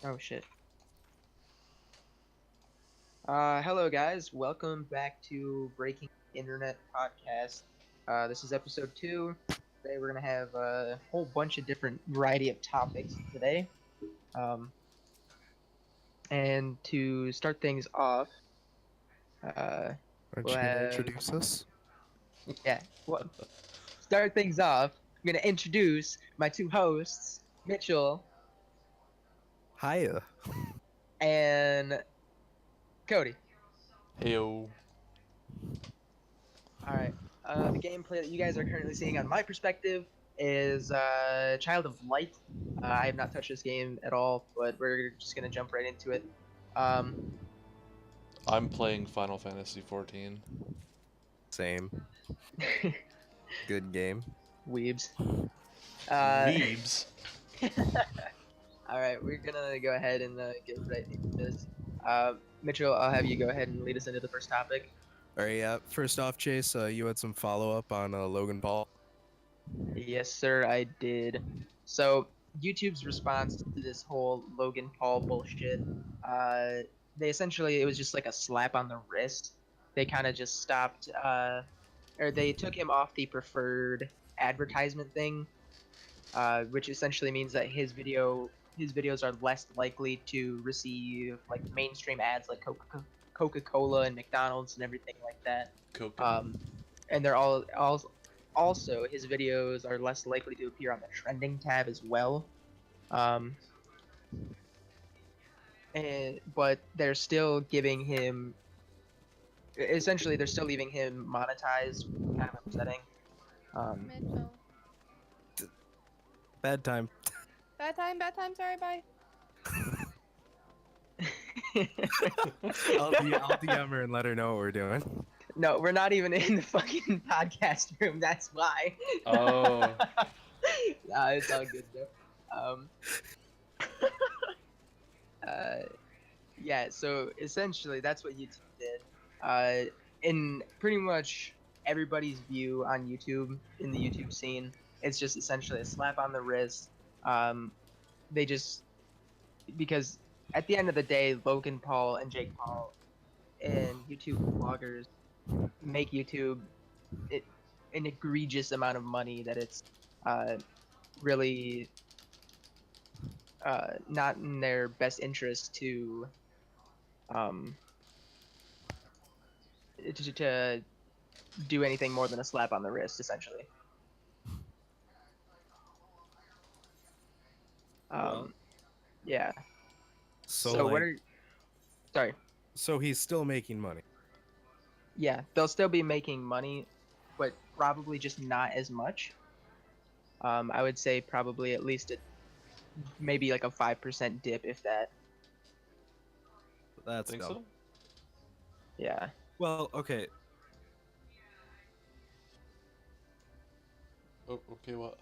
Oh shit. Hello guys, welcome back to Breaking Internet Podcast. This is episode 2. Today we're gonna have a whole bunch of different variety of topics today. Um, and to start things off, uh, Aren't we'll you gonna have introduce us? yeah. Well, start things off. I'm gonna introduce my two hosts, Mitchell Hiya. and Cody. Heyo. All right. The gameplay that you guys are currently seeing on my perspective is Child of Light. I have not touched this game at all, but we're just gonna jump right into it. Um, I'm playing Final Fantasy 14. Same. Good game. Weebs. Uh, Weebs. all right, we're gonna go ahead and get right into this. Mitchell, I'll have you go ahead and lead us into the first topic. Alright, yeah. First off, Chase, you had some follow up on Logan Paul. Yes, sir, I did. So, YouTube's response to this whole Logan Paul bullshit, they essentially, it was just like a slap on the wrist. They kind of just stopped, or they took him off the preferred advertisement thing, which essentially means that his videos are less likely to receive like mainstream ads like Coca-Cola and McDonald's and everything like that. Coca. And they're all also his videos are less likely to appear on the trending tab as well. Um, but they're still giving him essentially they're still leaving him monetized, kind of upsetting. Mitchell. Bad time. Bad time, sorry, bye. I'll DM her and let her know what we're doing. No, we're not even in the fucking podcast room. That's why. Oh. Nah, it's all good though. Uh, yeah. So essentially, that's what YouTube did. In pretty much everybody's view on YouTube in the YouTube scene, it's just essentially a slap on the wrist. They just because at the end of the day, Logan Paul and Jake Paul and YouTube bloggers make YouTube it, an egregious amount of money that it's really not in their best interest um, to do anything more than a slap on the wrist, essentially. Well, Yeah. So, So like, what are? Sorry. so he's still making money. Yeah, they'll still be making money, but probably just not as much. I would say probably at least maybe like a 5% dip, if that. That's Think dumb. so? Yeah. Well, okay. Oh, okay, what?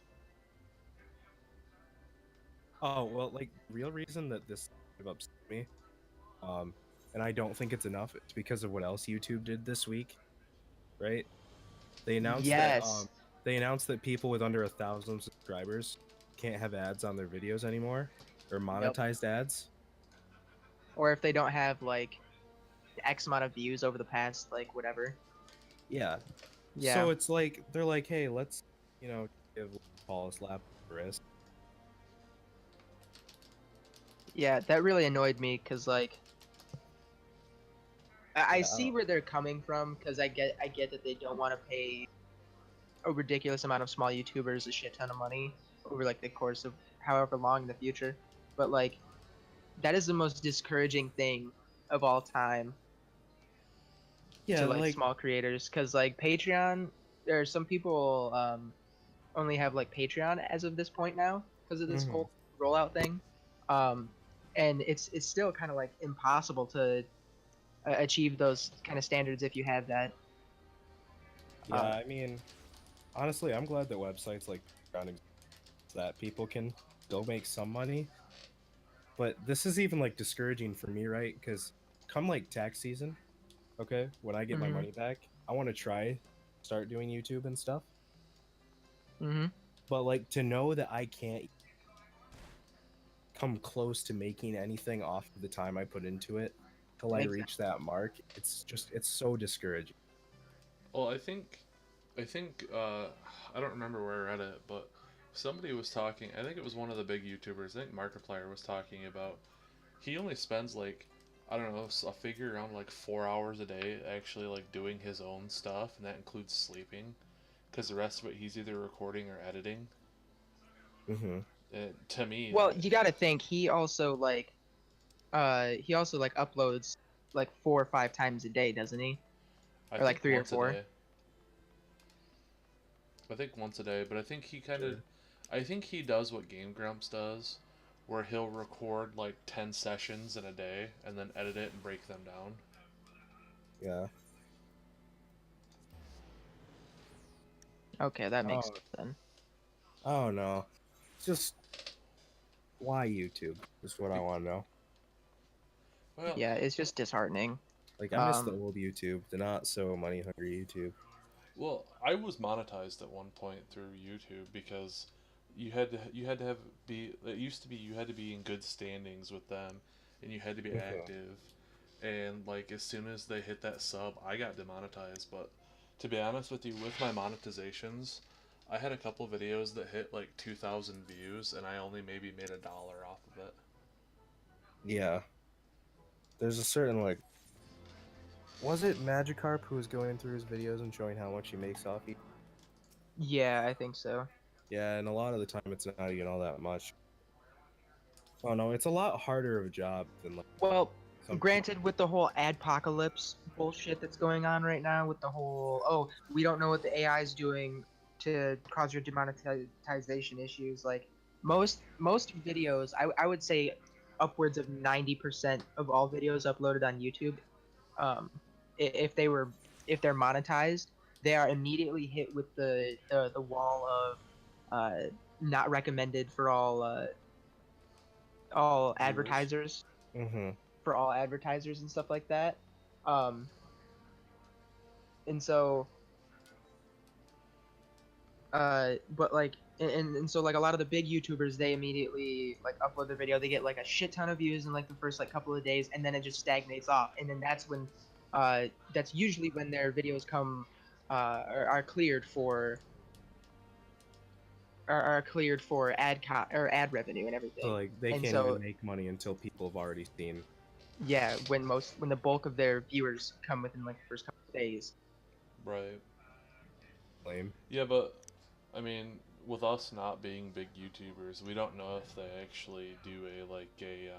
Oh, well, like, real reason that this upset me, and I don't think it's enough, it's because of what else YouTube did this week, right? They announced Yes. that people with under 1,000 subscribers can't have ads on their videos anymore, or Yep. monetized ads. Or if they don't have like X amount of views over the past like whatever. Yeah. Yeah. So it's like they're like, hey, let's give Paul a slap on the wrist. Yeah, that really annoyed me because like I Yeah, see where they're coming from because I get that they don't want to pay a ridiculous amount of small YouTubers a shit ton of money over like the course of however long in the future, but like that is the most discouraging thing of all time yeah, to like like small creators because like Patreon, there are some people only have like Patreon as of this point now because of this Mhm. whole rollout thing, um, and it's still kind of like impossible to achieve those kind of standards if you have that. yeah. I mean, honestly, I'm glad that websites like Patreon exist, that people can still make some money. But this is even like discouraging for me, right? Because come like tax season, okay, when I get my Mm-hmm. money back, I want to try start doing YouTube and stuff. Mm-hmm. But like to know that I can't come close to making anything off of the time I put into it till I Exactly. reach that mark. It's so discouraging. Well, I think I don't remember where I read it, but somebody was talking. I think it was one of the big YouTubers. I think Markiplier was talking about. He only spends like, I don't know, a figure around like 4 hours a day actually like doing his own stuff, and that includes sleeping, because the rest of it he's either recording or editing. Mm-hmm. And to me, Well, you got to think he also like uploads like 4 or 5 times a day, doesn't he? I Or like think 3 or 4. I think once a day, but I think he kind of, Sure. I think he does what Game Grumps does, where he'll record like 10 sessions in a day and then edit it and break them down. Yeah. Okay, that makes Oh, sense then. I don't know. It's just why YouTube is what I want to know. Well, Yeah, it's just disheartening. Like I miss the Um, old YouTube, the not so money hungry YouTube. well, I was monetized at one point through YouTube because you had to have be it used to be you had to be in good standings with them and you had to be Mhm. active, and like as soon as they hit that sub, I got demonetized. But to be honest with you, with my monetizations, I had a couple videos that hit like 2,000 views and I only maybe made $1 off of it. Yeah. There's a certain like, was it Magikarp who was going through his videos and showing how much he makes off each? yeah, I think so. Yeah, and a lot of the time it's not even all that much. Oh no, it's a lot harder of a job than like Well, some people. granted, with the whole adpocalypse bullshit that's going on right now, with the whole we don't know what the AI is doing to cause your demonetization issues. Like most videos, I would say upwards of 90% of all videos uploaded on YouTube, um, if they're monetized, they are immediately hit with the wall of not recommended for all Viewers. advertisers Mm-hmm. for all advertisers and stuff like that. Um, and so, but like, and so like a lot of the big YouTubers, they immediately like upload their video, they get like a shit ton of views in like the first like couple of days, and then it just stagnates off, and then that's usually when their videos come, are cleared for are cleared for or ad revenue and So everything. like they And can't so even make money until people have already seen yeah, when the bulk of their viewers come within like the first couple of days. Right. claim. Yeah, but I mean, with us not being big YouTubers, we don't know if they actually do a like a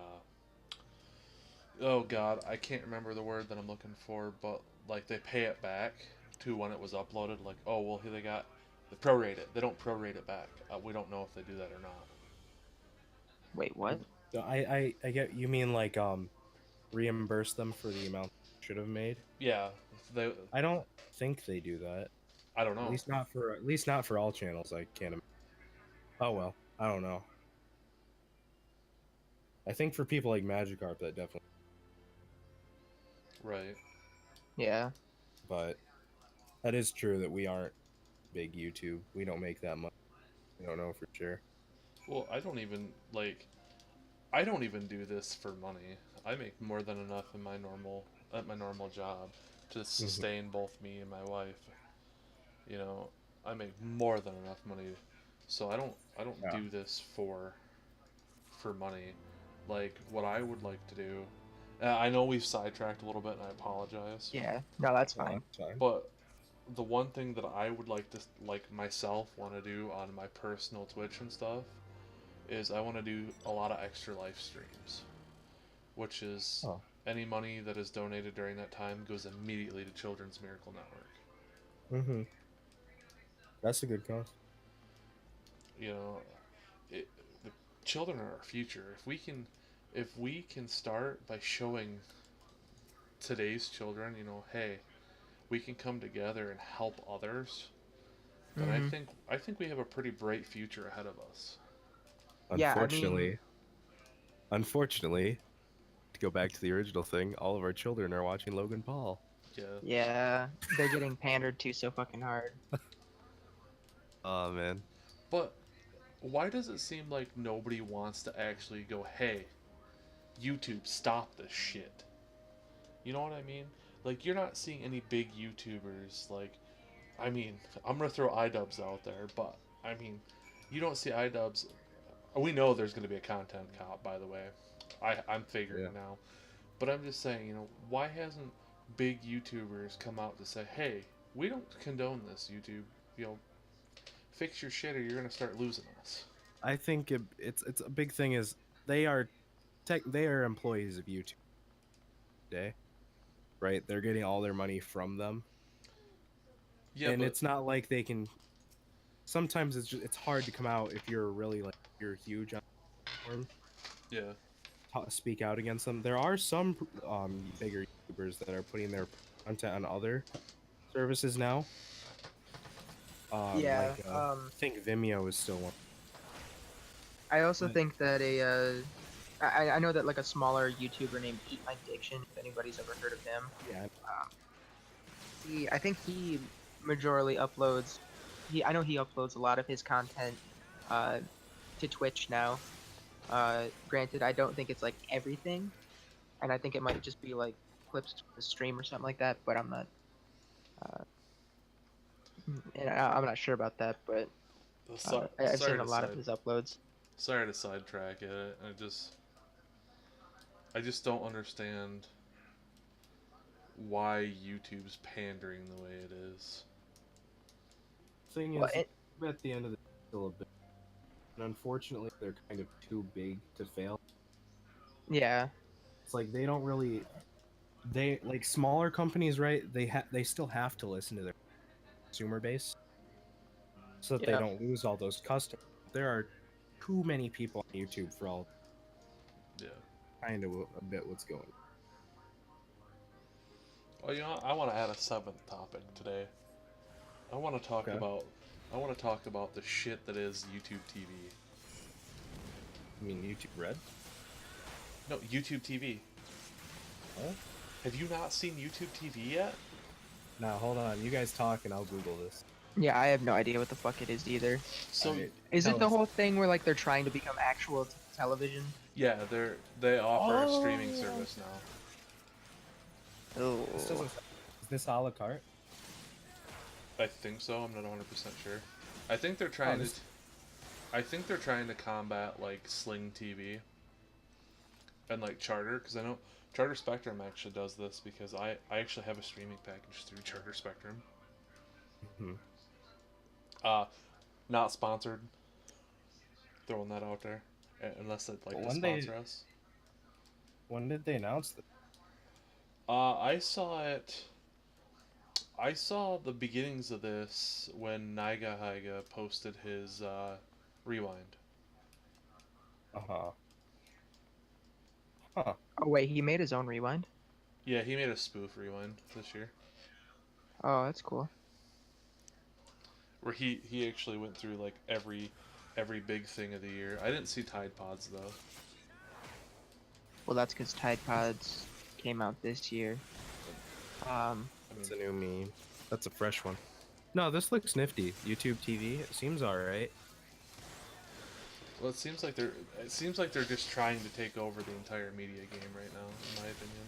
oh god, I can't remember the word that I'm looking for, but like they pay it back to when it was uploaded. Like, oh well, here they prorate it. They don't prorate it back. We don't know if they do that or not. Wait, what? So I get you mean like reimburse them for the amount they should have made. Yeah, they. I don't think they do that. I don't know. At least not for all channels. I can't. Oh well, I don't know. I think for people like Magikarp that definitely, Right. Yeah. but that is true that we aren't big YouTube. We don't make that much. We don't know for sure. Well, I don't even like. I don't even do this for money. I make more than enough in my normal at my normal job to Mhm. sustain both me and my wife. You know, I make more than enough money, so I don't Yeah. do this for money. Like what I would like to do. I know we've sidetracked a little bit, and I apologize. Yeah. No, that's No, fine. that's fine. But the one thing that I would like to like myself want to do on my personal Twitch and stuff is I want to do a lot of extra live streams, which is Oh. any money that is donated during that time goes immediately to Children's Miracle Network. Mhm. That's a good cause. You know, the children are our future. If we can start by showing today's children, hey, we can come together and help others, then I Hmm. think I think we have a pretty bright future ahead of us. Yeah, I mean, Unfortunately, to go back to the original thing, all of our children are watching Logan Paul. Yeah. yeah, they're getting pandered to so fucking hard. Oh man. But why does it seem like nobody wants to actually go, hey, YouTube, stop this shit? You know what I mean? Like, you're not seeing any big YouTubers. Like, I mean, I'm gonna throw iDubbbz out there, but I mean, you don't see iDubbbz. We know there's gonna be a content cop, by the way. I'm figuring Yeah. now, but I'm just saying, why hasn't big YouTubers come out to say, hey, we don't condone this, YouTube. Fix your shit or you're gonna start losing us. I think it's a big thing is they are they are employees of YouTube today, right? They're getting all their money from them, Yeah, and but it's not like they can. Sometimes it's hard to come out if you're really like you're huge on the platform, yeah, speak out against them. There are some bigger YouTubers that are putting their content on other services now. Yeah. I think Vimeo is still one. I also But- think that I know that like a smaller YouTuber named Eat My Diction, if anybody's ever heard of him. Yeah, I think he majorly uploads. I know he uploads a lot of his content to Twitch now. Granted, I don't think it's like everything, and I think it might just be like clips to the stream or something like that. But I'm not, and I'm not sure about that. But I've seen a lot of his uploads. Sorry to sidetrack it. I just don't understand why YouTube's pandering the way it is. thing is, Well, at the end of the day, still a bit. And unfortunately, they're kind of too big to fail. Yeah. It's like they don't really. They like smaller companies, right? They still have to listen to their consumer base, so that they Yeah. don't lose all those customers. There are too many people on YouTube for all Yeah. kind of a bit what's going on. Well, I want to add a seventh topic today. I want to talk Okay. about the shit that is YouTube TV. I mean, YouTube Red? No, YouTube TV. Huh? Have you not seen YouTube TV yet? Now, hold on. You guys talk and I'll Google this. Yeah, I have no idea what the fuck it is either. So Alright, Is tell it the us. whole thing where like they're trying to become actual television? yeah, they offer a streaming Oh. service now. Oh. This doesn't. Is this a la carte? I think so. I'm not 100% sure. I think they're trying this- to. I think they're trying to combat like Sling TV and like Charter, because I know Charter Spectrum actually does this because I actually have a streaming package through Charter Spectrum. Hmm. Not sponsored. Throwing that out there, unless they'd like to When they- sponsor us. When did they announce this? I saw it. I saw the beginnings of this when Naiga Haiga posted his rewind. Uh-huh. Huh. Oh wait, he made his own rewind. Yeah, he made a spoof rewind this year, Oh, that's cool. where he actually went through like every big thing of the year. I didn't see Tide Pods though. Well, that's because Tide Pods came out this year. I mean, It's a new meme. That's a fresh one. No, this looks nifty. YouTube TV. It seems alright. well, it seems like they're just trying to take over the entire media game right now, in my opinion.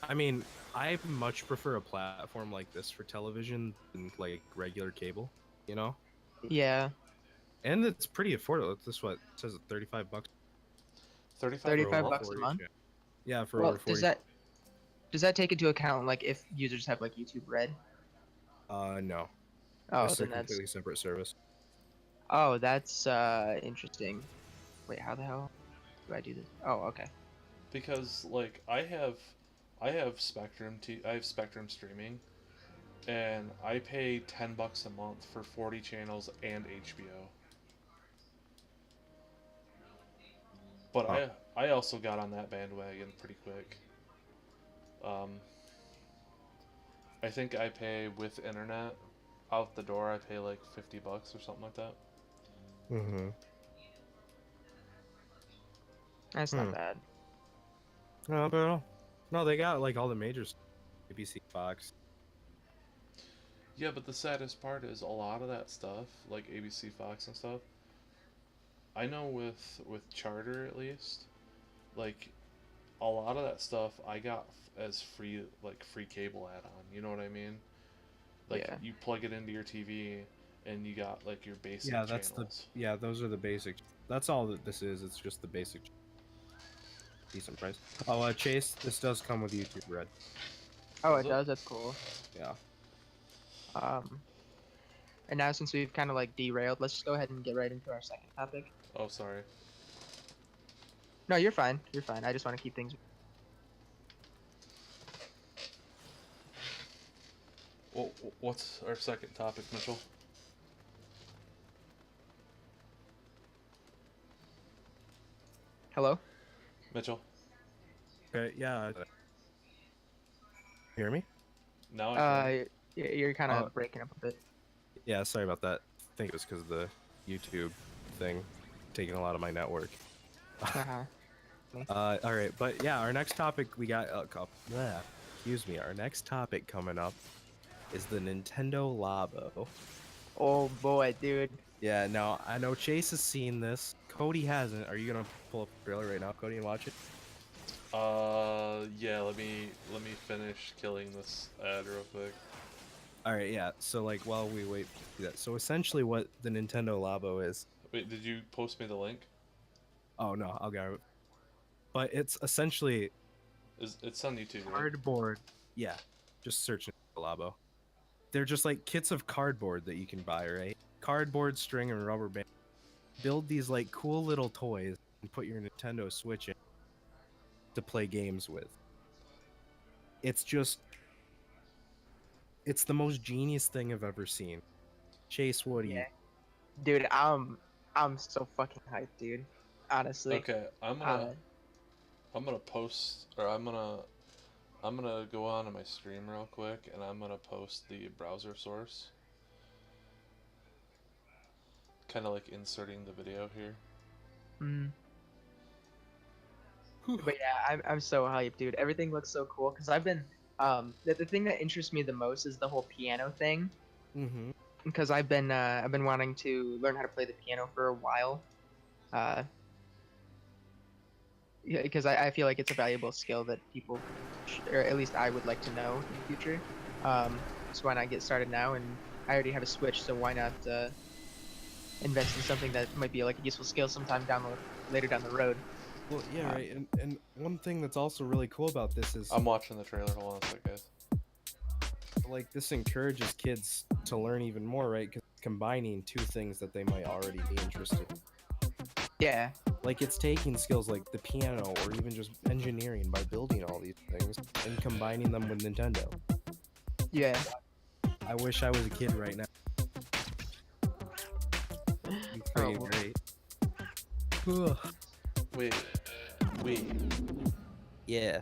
I mean, I much prefer a platform like this for television than like regular cable, you know? Yeah, And it's pretty affordable. It's this what it says it 35 bucks. 35. 35 for bucks a 40 month? channels. Yeah, for well, over 40. does that take into account like if users have like YouTube Red? No. Oh, This is a then that's completely separate service. that's interesting. Wait, how the hell do I do this? Oh, okay. Because like I have Spectrum I have Spectrum streaming, and I pay $10 a month for 40 channels and HBO. But Huh. I also got on that bandwagon pretty quick. I think I pay with internet out the door. I pay like $50 or something like that. Mm-hmm. That's Hmm. not bad. No, but no, they got like all the majors. ABC, Fox. Yeah, but the saddest part is a lot of that stuff, like ABC, Fox, and stuff, I know with Charter at least, like a lot of that stuff I got as free, like free cable add-on. You know what I mean? Like Yeah. you plug it into your TV and you got like your basic Yeah, that's channels. those are the basic. That's all that this is. It's just the basic. Decent price. Oh, Chase, this does come with YouTube Red. Oh, Is it it? does. That's cool. Yeah. And now since we've kind of like derailed, let's just go ahead and get right into our second topic. Oh, sorry. No, you're fine. You're fine. I just want to keep things. Well, what's our second topic, Mitchell? Hello. Mitchell? Okay. Yeah. Hear me? Now I can. You're kind of breaking up a bit. Yeah. Sorry about that. I think it was because of the YouTube thing taking a lot of my network. Uh-huh. All right, but yeah, our next topic we got. Excuse me. Our next topic coming up is the Nintendo Labo. Oh boy, dude. Yeah. Now I know Chase has seen this. Cody hasn't. Are you gonna pull up the trailer right now, Cody, and watch it? Yeah. Let me finish killing this ad real quick. All right. Yeah. So like, while we wait to do that, so essentially, what the Nintendo Labo is. Wait, did you post me the link? Oh no, I'll get it. But it's essentially It's on YouTube, right? cardboard. Yeah, just search Labo. They're just like kits of cardboard that you can buy, right? Cardboard, string, and rubber band. Build these like cool little toys and put your Nintendo Switch in to play games with. It's the most genius thing I've ever seen. Chase, what do you? Dude, I'm so fucking hyped, dude. Honestly. Okay, I'm gonna post, or I'm gonna go on to my stream real quick, and I'm gonna post the browser source. Kind of like inserting the video here. But yeah, I'm so hyped, dude. Everything looks so cool because I've been the thing that interests me the most is the whole piano thing. Mm-hmm. Because I've been wanting to learn how to play the piano for a while. Yeah, because I feel like it's a valuable skill that people, or at least I would like to know in the future. So why not get started now? And I already have a Switch, so why not invest in something that might be like a useful skill sometime later down the road. Well, yeah, right. And one thing that's also really cool about this is I'm watching the trailer. Hold on a sec, guys. like this encourages kids to learn even more, right? Because combining two things that they might already be interested in. Yeah. Like it's taking skills like the piano or even just engineering by building all these things and combining them with Nintendo. Yeah. I wish I was a kid right now. It's pretty Oh. great. Ugh. Wait. Yeah.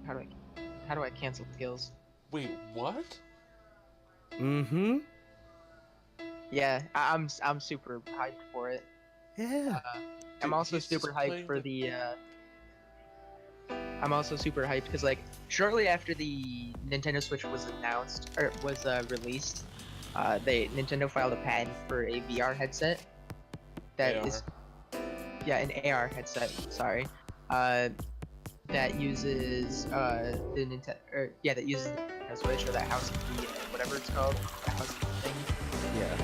How do I cancel skills? Wait, what? Mm-hmm. Yeah, I'm super hyped for it. Yeah. I'm Dude, also he's super just hyped playing for the. I'm also super hyped because like shortly after the Nintendo Switch was announced or was released, Nintendo filed a patent for a VR headset. That is, yeah, an AR headset. Sorry, that uses the Nintendo, that uses the Nintendo Switch or that house key, whatever it's called, that house key thing. Yeah.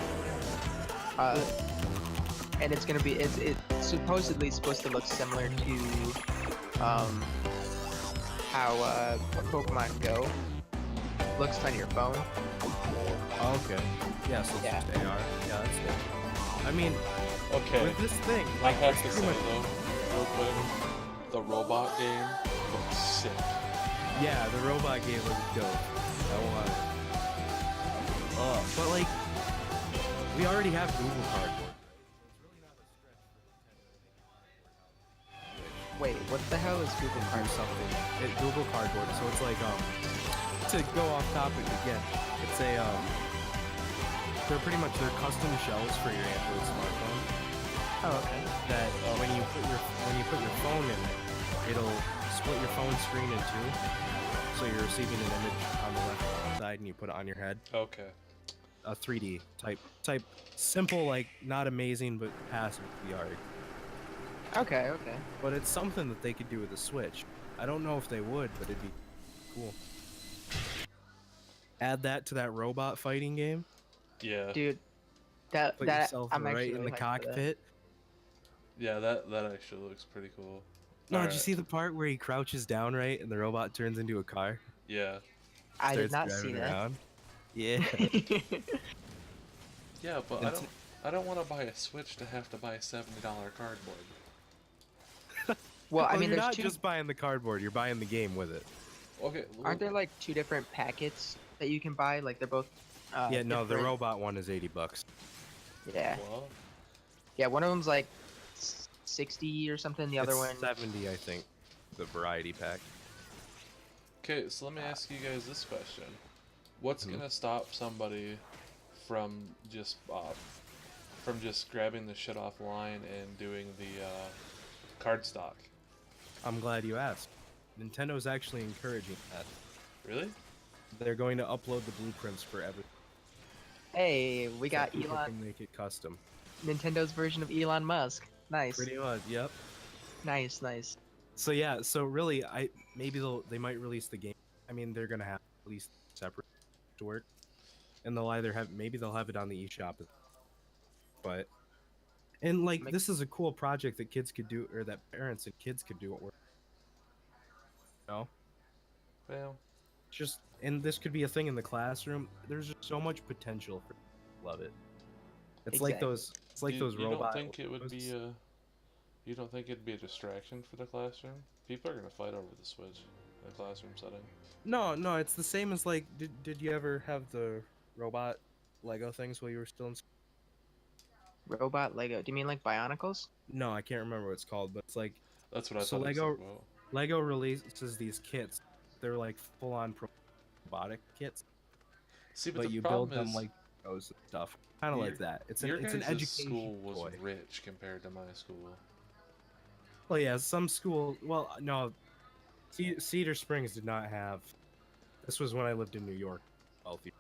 And it's gonna be it's supposedly supposed to look similar to how Pokemon Go looks on your phone. Oh, okay. Yeah, so it's Yeah. just AR. Yeah, that's good. I mean, Okay. with this thing, I like, have it's to pretty say much- though, real quick, the robot game looks sick. yeah, the robot game was dope. I want it. But like, we already have Google Cardboard. Wait, what the hell is Google Or Cardboard? something. Google Cardboard. So it's like to go off topic again. It's a they're pretty much custom shells for your Android smartphone. Oh, okay. That when you put your phone in it, it'll split your phone screen in two. So you're receiving an image on the left side and you put it on your head. Okay. a 3D type simple, like not amazing but passive VR. Okay, okay. But it's something that they could do with the Switch. I don't know if they would, but it'd be cool. Add that to that robot fighting game. Yeah. Dude, that Put that yourself I'm right actually in really the hyped for that. cockpit. Yeah, that actually looks pretty cool. No, did you Alright. see the part where he crouches down right and the robot turns into a car? Yeah. I did Starts not see driving that. around? Yeah. Yeah, but It's- I don't want to buy a Switch to have to buy a $70 cardboard. Well, I Well, mean, you're there's not two. just buying the cardboard, you're buying the game with it. Okay. Aren't there like two different packets that you can buy? Like they're both. Yeah, no, the different- robot one is $80. Yeah, What? yeah. One of them's like 60 or something. The other It's one. 70, I think, the variety pack. Okay, so let me ask you guys this question: what's Mhm. gonna stop somebody from just grabbing the shit offline and doing the card stock? I'm glad you asked. Nintendo's actually encouraging that. Really? They're going to upload the blueprints for everything. Hey, we got so people Elon. can make it custom. Nintendo's version of Elon Musk. Nice, Pretty much, yep. nice, nice. So yeah, so really, they might release the game. I mean, they're gonna have at least separate to work, and they'll either have they'll have it on the eShop, but and like Make- this is a cool project that kids could do, or that parents and kids could do at work. No, Well, just and this could be a thing in the classroom. There's just so much potential for love it. It's like Exactly. those. It's like you, those you robot. don't think it would be those- a you don't think it'd be a distraction for the classroom? People are gonna fight over the Switch in a classroom setting. No, no, it's the same as like. Did you ever have the robot Lego things while you were still in school? Robot Lego. Do you mean like Bionicles? No, I can't remember what it's called, but it's like That's what I So thought. Lego- It was about. Lego releases these kits. They're like full-on robotic kits, See, but but the you problem build them is, like those stuff, kind of your- like that. It's your an guys' education school was toy. rich compared to my school. Well, yeah, some school. Well, no, Cedar Springs did not have. This was when I lived in New York. Wealthy.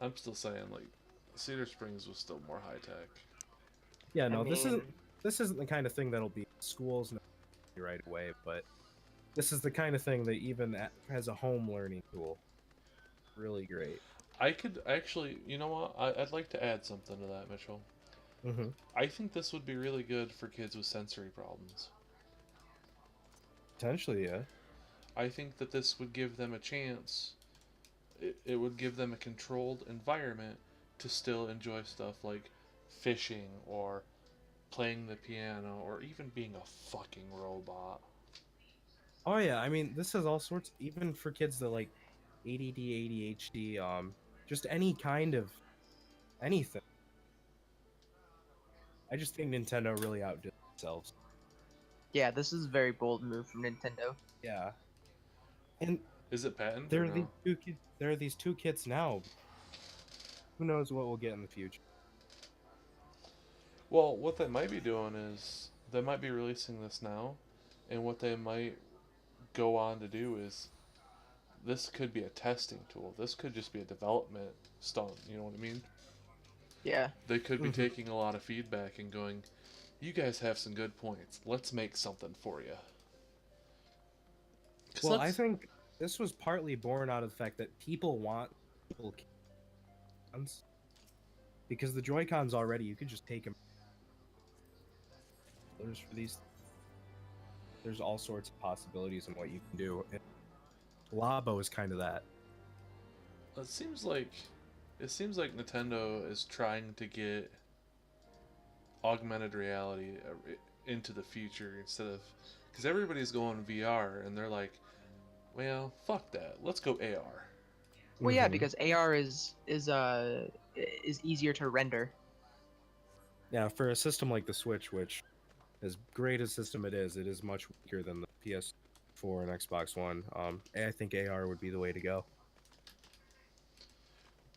I'm still saying like Cedar Springs was still more high tech. Yeah, I no, this mean, isn't the kind of thing that'll be in schools right away, but this is the kind of thing that even as a home learning tool, really great. I could actually, you know what? I'd like to add something to that, Mitchell. Mm-hmm. I think this would be really good for kids with sensory problems. Potentially, yeah. I think that this would give them a chance. It would give them a controlled environment to still enjoy stuff like fishing or playing the piano or even being a fucking robot. Oh yeah, I mean, this is all sorts. Even for kids that like ADD, ADHD, just any kind of anything. I just think Nintendo really outdid themselves. Yeah. Yeah, this is a very bold move from Nintendo. Yeah, and Is it patent? there Or are no? these two kids. There are these two kits now. Who knows what we'll get in the future? Well, what they might be doing is they might be releasing this now, and what they might go on to do is this could be a testing tool. This could just be a development stunt. You know what I mean? Yeah, They could be Mhm. taking a lot of feedback and going, "You guys have some good points. Let's make something for you." Well, I think this was partly born out of the fact that people want little Joy-Cons. Because the Joy-Cons already, you could just take them. There's for these. There's all sorts of possibilities in what you can do. And Labo is kind of that. it seems like Nintendo is trying to get augmented reality into the future instead of because everybody's going VR and they're like, well, fuck that. Let's go AR. well, yeah, Mhm. because AR is easier to render. Yeah, for a system like the Switch, which, as great a system it is much weaker than the PS4 and Xbox One. I think AR would be the way to go.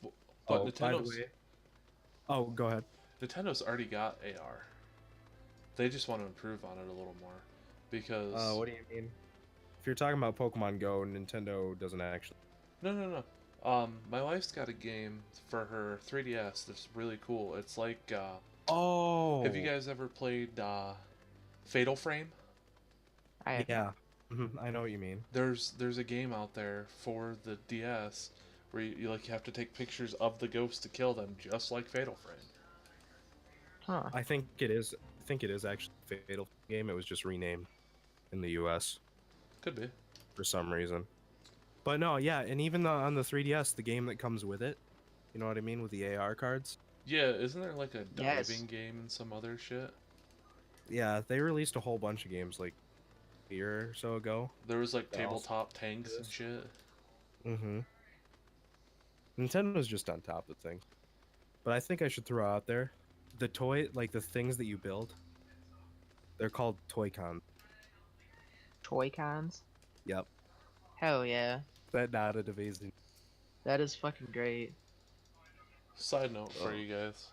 But Oh, by the Nintendo's way. Oh, go ahead. Nintendo's already got AR. They just want to improve on it a little more because What do you mean? If you're talking about Pokemon Go, Nintendo doesn't actually. no. My wife's got a game for her 3DS that's really cool. It's like, Oh. have you guys ever played Fatal Frame? I have Yeah. I know what you mean. There's a game out there for the DS where you like you have to take pictures of the ghosts to kill them, just like Fatal Frame. Huh. I think it is. I think it is actually a Fatal game. It was just renamed in the U.S. Could be. for some reason. But no, yeah, and even on the 3DS, the game that comes with it, you know what I mean, with the AR cards. Yeah, isn't there like a Yes. diving game and some other shit? Yeah, they released a whole bunch of games like a year or so ago. There was like Yeah, also tabletop tanks and this. shit. Mm-hmm. Nintendo's just on top of things. But I think I should throw out there, the toy, like the things that you build, they're called Toy-Con. Toy cons? Yep. Hell yeah. That nodded amazing. That is fucking great. Side note for Oh. you guys.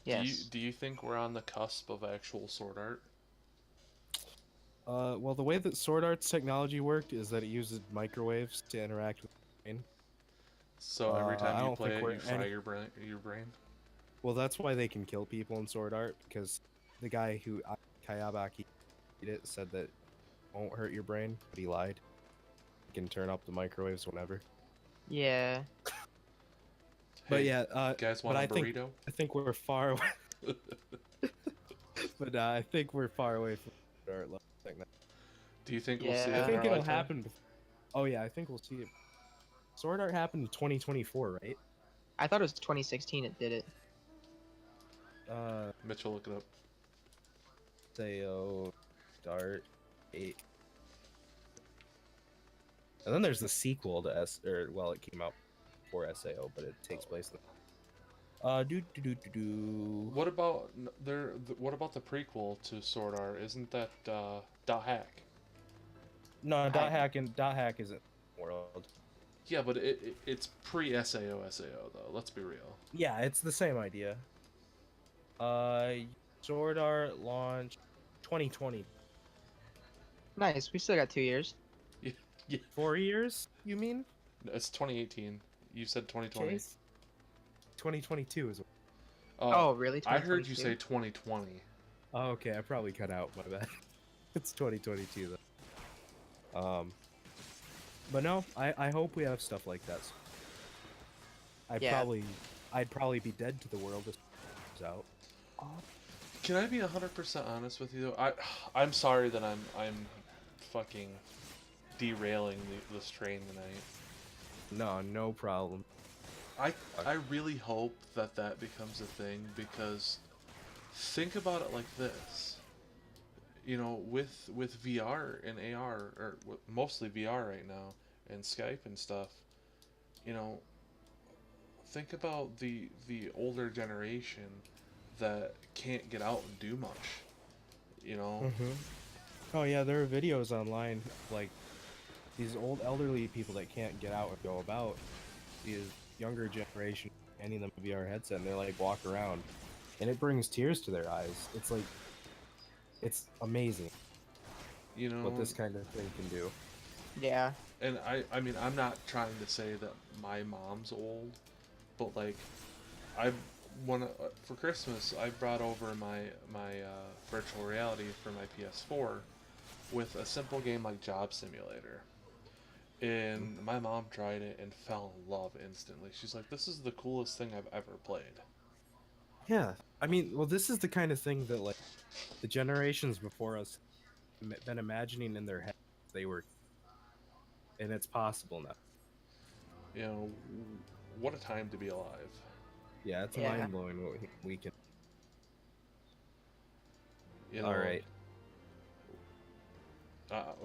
Yes. Do you think we're on the cusp of actual sword art? Well, the way that Sword Art's technology worked is that it uses microwaves to interact with the brain. So every I time you don't play think it, we're you fry any- your brain. Your brain. Well, that's why they can kill people in Sword Art, because the guy who Kayabaki did it said that it won't hurt your brain, but he lied. You can turn up the microwaves whenever. Yeah. But Hey, yeah, guys want but a I think burrito? I think we're far away. But I think we're far away from Sword Art level technology. Do you think we'll see Yeah. it I in think our it'll lifetime? happen. Oh yeah, I think we'll see it. Sword Art happened in 2024, right? I thought it was 2016 it did it. Mitchell, look it up. Sao Start 8. And then there's the sequel to well, it came out before SAO, but it takes place. What about what about the prequel to Sword Art? Isn't that Dot Hack? No, Dot Hack isn't World. Yeah, but it's pre SAO though. Let's be real. Yeah, it's the same idea. Sword Art launch 2020. Nice. We still got 2 years. Yeah, 4 years, you mean? it's 2018. You said 2020. Chase? 2022 is. Oh, really? I heard you 2022? say 2020. Oh, okay, I probably cut out. My bad. It's 2022 though. But no, I hope we have stuff like that. Yeah. I'd probably be dead to the world if it comes out. Can I be 100% honest with you though? I'm sorry that I'm fucking derailing this train tonight. No problem. I really hope that becomes a thing, because think about it like this. You know, with VR and AR, or mostly VR right now, and Skype and stuff, you know, think about the older generation that can't get out and do much. You know, Oh yeah, there are videos online like these old elderly people that can't get out and go about. These younger generation handing them a VR headset and they like walk around, and it brings tears to their eyes. It's like, it's amazing you know what this kind of thing can do. Yeah. And I mean, I'm not trying to say that my mom's old, but like, for Christmas I brought over my virtual reality for my PS4 with a simple game like Job Simulator, and my mom tried it and fell in love instantly. She's like, "This is the coolest thing I've ever played." Yeah, I mean, well, this is the kind of thing that like the generations before us been imagining in their head they were, and it's possible now. You know, what a time to be alive. Yeah, it's Yeah. mind blowing what we can. You know, All right.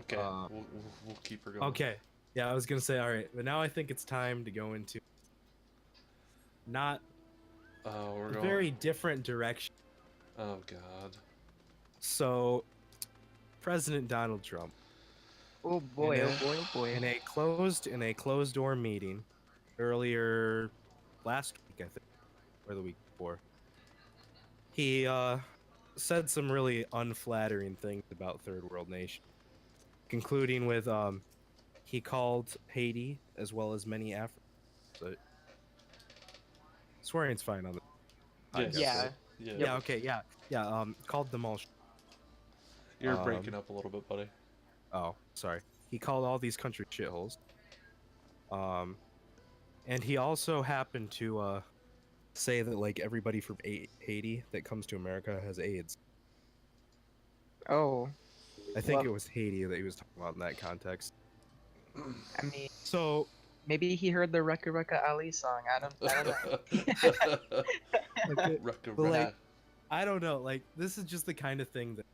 Okay, we'll keep her going. Okay. Yeah, I was gonna say all right, but now I think it's time to go into not We're a going. very different direction. Oh God. So, President Donald Trump, Oh boy, In oh a- boy, oh boy. in a closed door meeting earlier last week, I think, or the week before, he said some really unflattering things about third world nations, concluding with he called Haiti as well as many but swearing's fine on the Yes. podcast, Yeah. right? Yeah. Yeah. Okay. Yeah. Yeah. Called them all. You're Um, breaking up a little bit, buddy. Oh, sorry. He called all these countries shitholes. And he also happened to say that like everybody from Haiti that comes to America has AIDS. Oh, I think Well- it was Haiti that he was talking about in that context. I mean, So maybe he heard the Rekka Rekka Ali song. I don't know. okay, Rucka but, like, Rat. I don't know. Like this is just the kind of thing that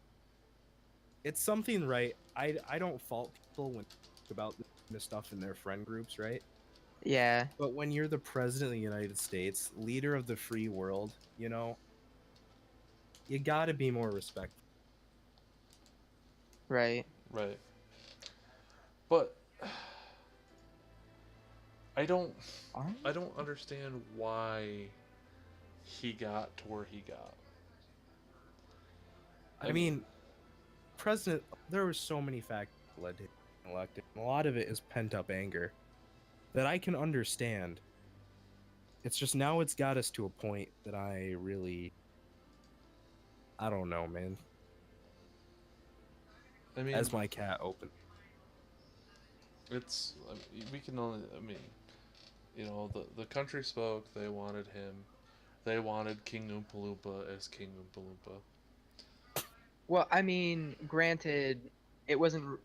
it's something, right? I don't fault people when they talk about this stuff in their friend groups, right? Yeah, But when you're the president of the United States, leader of the free world, you know, you gotta be more respectful. right. Right. But I don't understand why he got to where he got. I mean, president, there were so many factors that led to him being elected. And a lot of it is pent up anger that I can understand. It's just now it's got us to a point that I don't know, man. I mean, As my cat opened. it's I mean, we can only. I mean, you know, the country spoke. They wanted him. They wanted King Oompa Loompa as King Oompa Loompa. Well, I mean, granted, it wasn't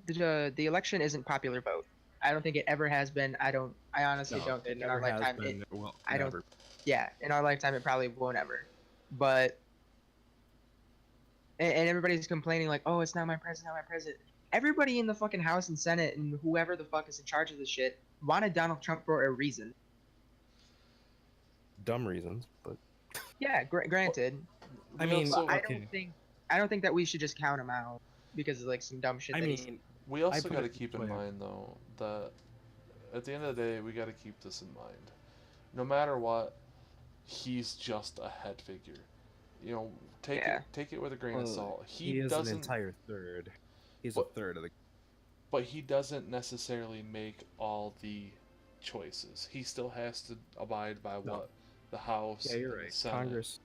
the election isn't popular vote. I don't think it ever has been. I honestly No, don't think it in our never has lifetime. been, it will I don't- never. Yeah, in our lifetime, it probably won't ever. But and everybody's complaining like, oh, it's not my president, not my president. Everybody in the fucking House and Senate and whoever the fuck is in charge of this shit wanted Donald Trump for a reason. Dumb reasons, but Yeah, granted. I We mean, also, I okay. don't think that we should just count him out because of like some dumb shit. I that he's- mean, we also put got to it keep this in way. mind though that at the end of the day, we got to keep this in mind. No matter what, he's just a head figure. You know, Yeah. take it with a grain of well, salt. he is doesn't, an entire third. He's a But- third of the. but he doesn't necessarily make all the choices. He still has to abide by No. what the House, Yeah, you're and the right. Senate.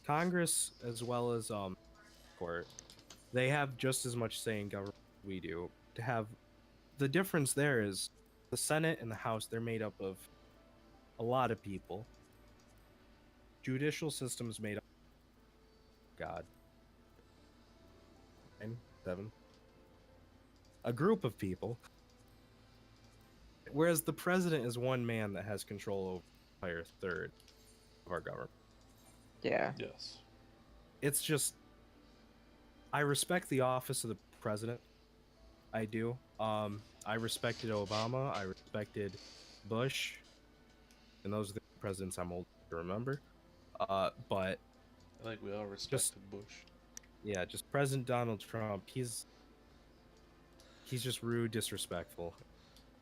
Congress, as well as court, they have just as much say in government as we do. To have the difference there is the Senate and the House. They're made up of a lot of people. Judicial system's made up. God. 9, 7. A group of people. Whereas the president is one man that has control over the entire third of our government. Yeah. Yes. It's just I respect the office of the president. I do. I respected Obama. I respected Bush, and those are the presidents I'm old to remember. But I think we all respected Bush. yeah, just President Donald Trump. He's just rude, disrespectful.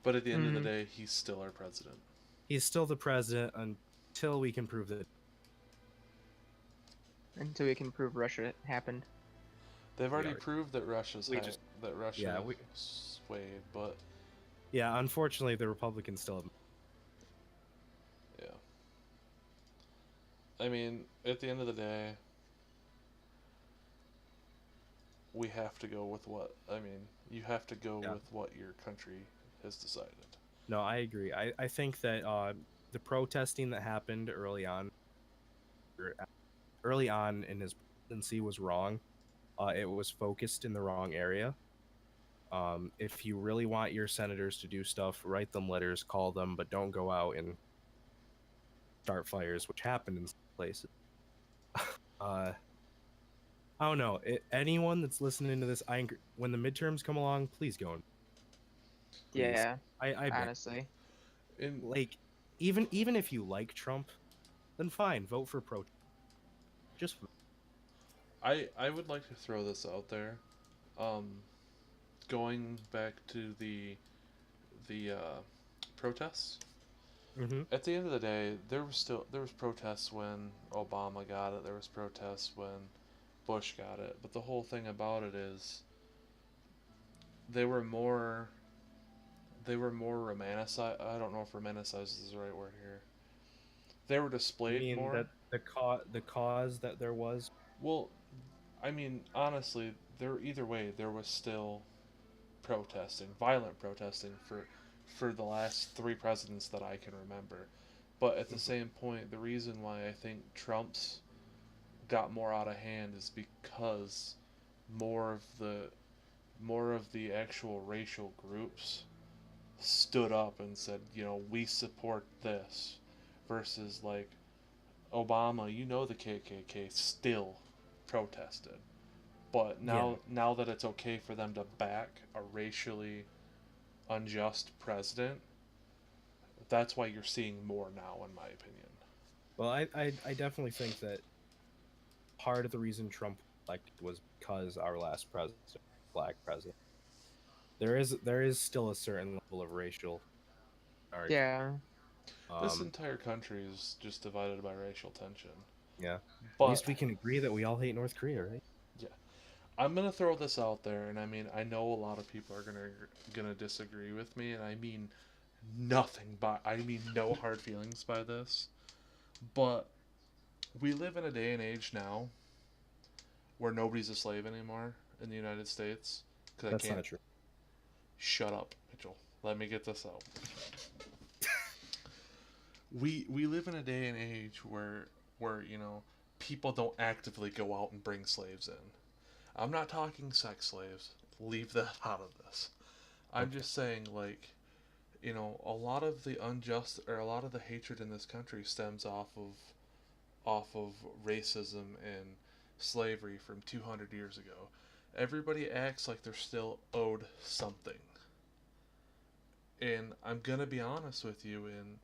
But at the end of the Mhm. day, he's still our president. He's still the president until we can prove that. Until we can prove Russia happened. They've already Yeah. proved that Russia's We ha- just- that Russia yeah, we- swayed, but Yeah, unfortunately, the Republicans still have. yeah. I mean, at the end of the day, we have to go with what I mean. You have to go Yeah. with what your country has decided. No, I agree. I think that the protesting that happened early on in his presidency was wrong. It was focused in the wrong area. If you really want your senators to do stuff, write them letters, call them, but don't go out and start fires, which happened in some places. I don't know. Anyone that's listening to this, when the midterms come along, please go. Please. Yeah, I beg honestly. And like even if you like Trump, then fine, vote for pro. Just I would like to throw this out there. Going back to the protests. mm-hmm. At the end of the day, there was protests when Obama got it. There was protests when Bush got it. But the whole thing about it is they were more they were more romanticized. I don't know if romanticized is the right word here. They were I displayed mean more. that the cause that there was. Well, I mean, honestly, there either way there was still protesting, violent protesting for the last three presidents that I can remember. But at the Mhm. same point, the reason why I think Trump's got more out of hand is because more of the more of the actual racial groups stood up and said, you know, we support this, versus like Obama, you know, the KKK still protested. But Yeah. now that it's okay for them to back a racially unjust president, that's why you're seeing more now, in my opinion. Well, I definitely think that part of the reason Trump was elected was because our last president, black president. There is still a certain level of racial hierarchy. Yeah. This Um, entire country is just divided by racial tension. yeah. At But least we can agree that we all hate North Korea, right? yeah, I'm gonna throw this out there, and I mean, I know a lot of people are gonna disagree with me, and I mean nothing by I mean no hard feelings by this, but we live in a day and age now where nobody's a slave anymore in the United States. Because I That's can't not true. shut up, Mitchell. Let me get this out. We live in a day and age where you know people don't actively go out and bring slaves in. I'm not talking sex slaves. Leave that out of this. I'm Okay. just saying, like, you know, a lot of the unjust or a lot of the hatred in this country stems off of racism and slavery from 200 years ago. Everybody acts like they're still owed something. And I'm going to be honest with you, and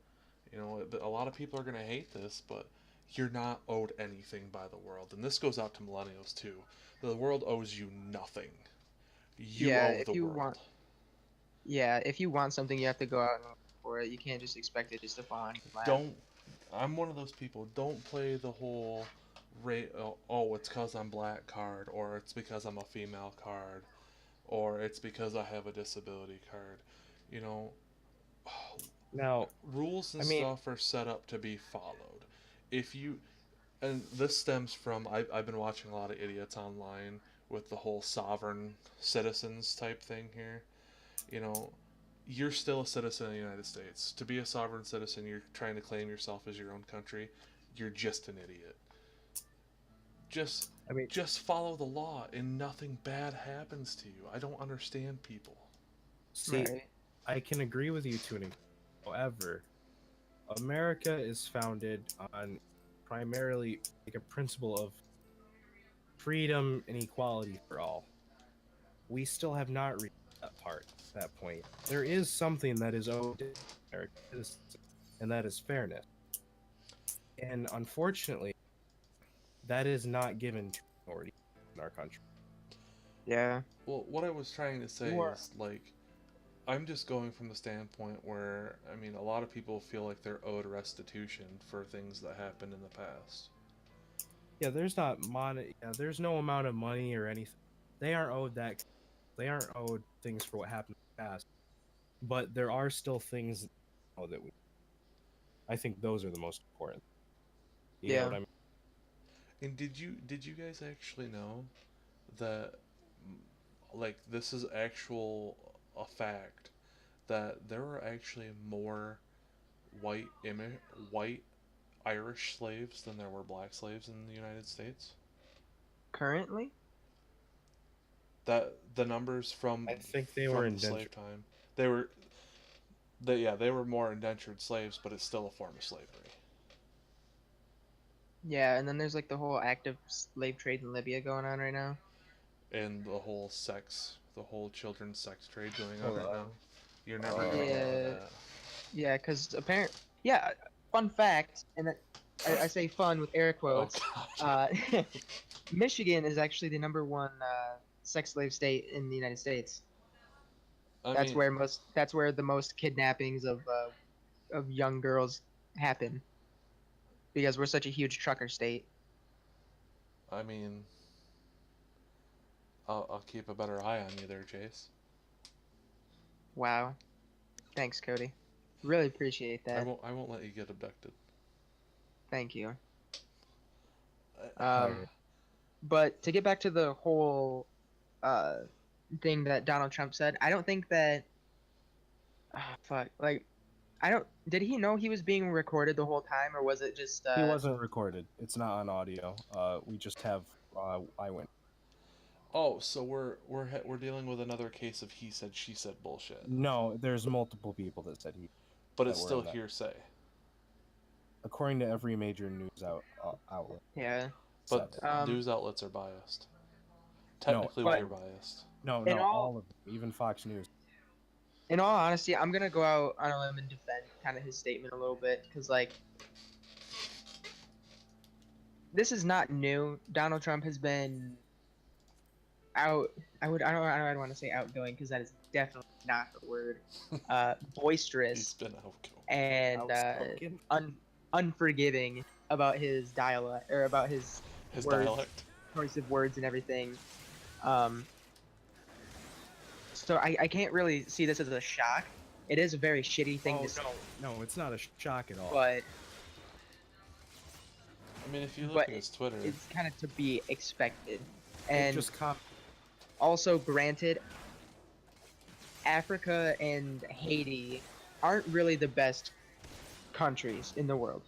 you know, a lot of people are going to hate this, but you're not owed anything by the world. And this goes out to millennials too. The world owes you nothing. You Yeah, owe if the you world. want yeah, if you want something, you have to go out and work for it. You can't just expect it just to fall on your lap. Don't. I'm one of those people. Don't play the whole oh, it's because I'm black card, or it's because I'm a female card, or it's because I have a disability card. You know, Now, rules and I mean, stuff are set up to be followed. If you, and this stems from, I've been watching a lot of idiots online with the whole sovereign citizens type thing here. You know, you're still a citizen of the United States. To be a sovereign citizen, you're trying to claim yourself as your own country. You're just an idiot. Just I mean, just follow the law and nothing bad happens to you. I don't understand people. see, Right. I can agree with you to an extent. However, America is founded on primarily like a principle of freedom and equality for all. We still have not reached that point. There is something that is owed to American citizens, and that is fairness. And unfortunately, that is not given to minorities in our country. Yeah. Well, what I was trying to say Or is like I'm just going from the standpoint where I mean a lot of people feel like they're owed restitution for things that happened in the past. Yeah, there's not money. Yeah, there's no amount of money or anything. They aren't owed that. They aren't owed things for what happened in the past. But there are still things that we. I think those are the most important. You get yeah. what I mean? And did you guys actually know that like this is actual a fact that there are actually more white white Irish slaves than there were black slaves in the United States? Currently? That the numbers from I think they were from the slave indentured. time, they were they were more indentured slaves, but it's still a form of slavery. Yeah, and then there's like the whole active slave trade in Libya going on right now. And the whole children's sex trade going on Hold right on. now. You're never gonna get out of Yeah, that. yeah, because yeah, fun fact, and I say fun with air Oh quotes. god. Michigan is actually the number one sex slave state in the United States. I That's mean, where the most kidnappings of young girls happen because we're such a huge trucker state. I mean, I'll keep a better eye on you there, Chase. Wow. Thanks, Cody. Really appreciate I that. won't let you get abducted. Thank you. Uh, But to get back to the whole uh, thing that Donald Trump said, I don't think that. Fuck. Like, I don't. Did he know he was being recorded the whole time, or was it just? He wasn't recorded. It's not on audio. We just have eyewitness. oh, so we're dealing with another case of he said she said bullshit, No, there's multiple people that said he. but that it's were still in that. hearsay. According to every major news outlet. Yeah. But said it. news outlets are biased. Technically, but- we're biased. No, In all- all of them, even Fox News. In all honesty, I'm gonna go out on a limb and defend kind of his statement a little bit, because like, this is not new. Donald Trump has been out. I don't want to say outgoing, because that is definitely not the word. He's Boisterous been outgoing. and Outspoken. unforgiving about his dialect, or about his His words, dialect. choice of words and everything. So I can't really see this as a shock. It is a very shitty thing to say, no, it's not a shock at all. but I mean, if you look But at his Twitter, it's kind of to be expected. It And just also, granted, Africa and Haiti aren't really the best countries in the world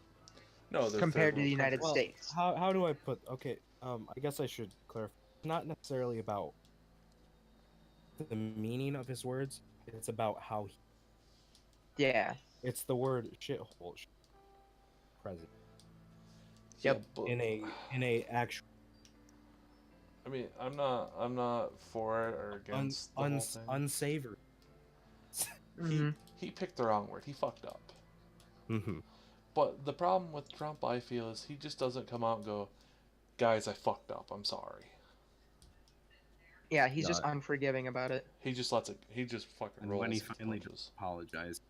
no, they're compared third to the world United countries. States. how do I put? Okay, I guess I should clarify. It's not necessarily about the meaning of his words. It's about how he. Yeah. It's the word shithole. President Yep. Yeah, but, in a actual I mean, I'm not for it or against the whole thing. unsavory. Mhm. He picked the wrong word. He fucked up. Mm-hmm. But the problem with Trump, I feel, is he just doesn't come out and go, "Guys, I fucked up. I'm sorry." Yeah, he's No. just unforgiving about it. He just lets it. He just fucking And rolls. when he with the finally punches. apologized,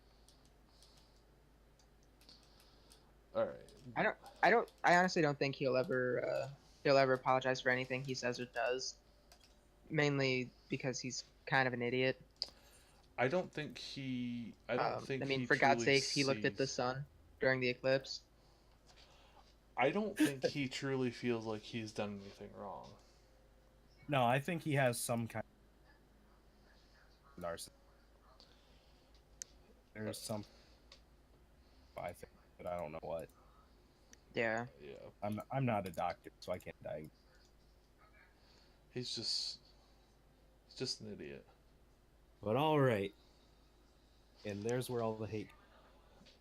All right. I honestly don't think he'll ever apologize for anything he says or does. Mainly because he's kind of an idiot. I don't think he. I don't think. I mean, he for God's truly sakes, he looked at the sees- sun during the eclipse. I don't think he truly feels like he's done anything wrong. no, I think he has some kind of narcissism. There's some. I think, but I don't know what. Yeah. Yeah, I'm not a doctor, so I can't diagnose. he's just an idiot. But all right. And there's where all the hate.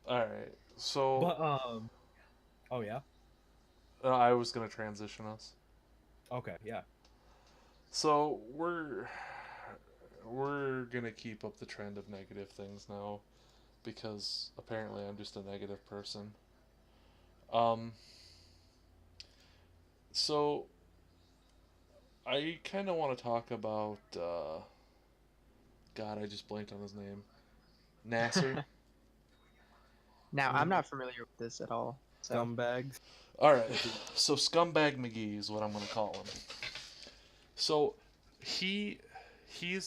All right. So But oh yeah. I was gonna transition us. Okay, yeah. So we're gonna keep up the trend of negative things now, because apparently I'm just a negative person. So I kind of want to talk about God, I just blanked on his name. Nasser. Now, I'm not familiar with this at all. So Scumbags. All right. So Scumbag McGee is what I'm gonna call him. So he's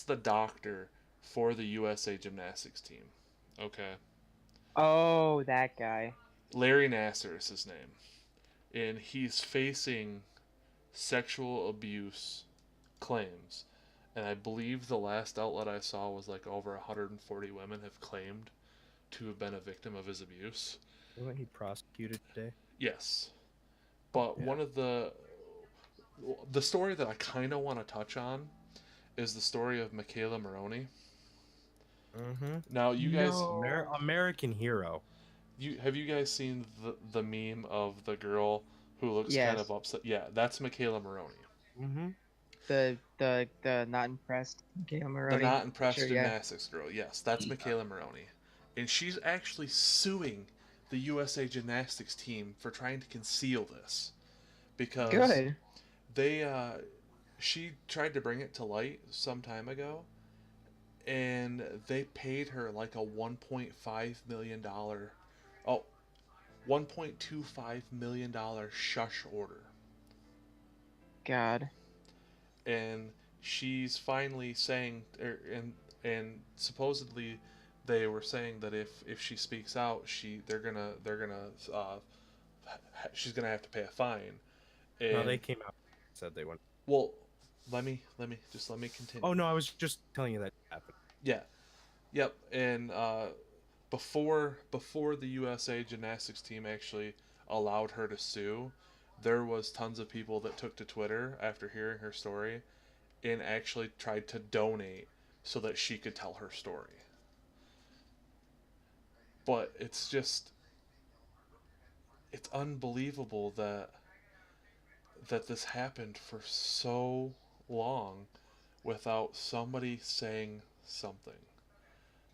the doctor for the USA gymnastics team. Okay. oh, that guy. Larry Nasser is his name. And he's facing sexual abuse claims. And I believe the last outlet I saw was like over 140 women have claimed to have been a victim of his abuse. Wasn't he prosecuted today? Yes. But Yeah. one of the story that I kind of want to touch on is the story of Michaela Maroney. Mm-hmm. Now, you guys, No. American hero. have you guys seen the meme of the girl who looks Yes. kind of upset? Yeah, that's Michaela Maroney. Mm-hmm. The not impressed Gail The Maroney. not impressed Sure, yeah. gymnastics girl. Yes, that's Michaela Maroney. And she's actually suing the USA gymnastics team for trying to conceal this. Because Good. she tried to bring it to light some time ago, and they paid her like a $1.5 million, $1.25 million shush order. God. And she's finally saying, and supposedly they were saying that if she speaks out, she's gonna have to pay a fine. No, And they came out and said they went. well, let me continue. Oh no, I was just telling you that happened. Yeah, yep. And before the USA gymnastics team actually allowed her to sue, there was tons of people that took to Twitter after hearing her story and actually tried to donate so that she could tell her story. But it's unbelievable that this happened for so long without somebody saying something.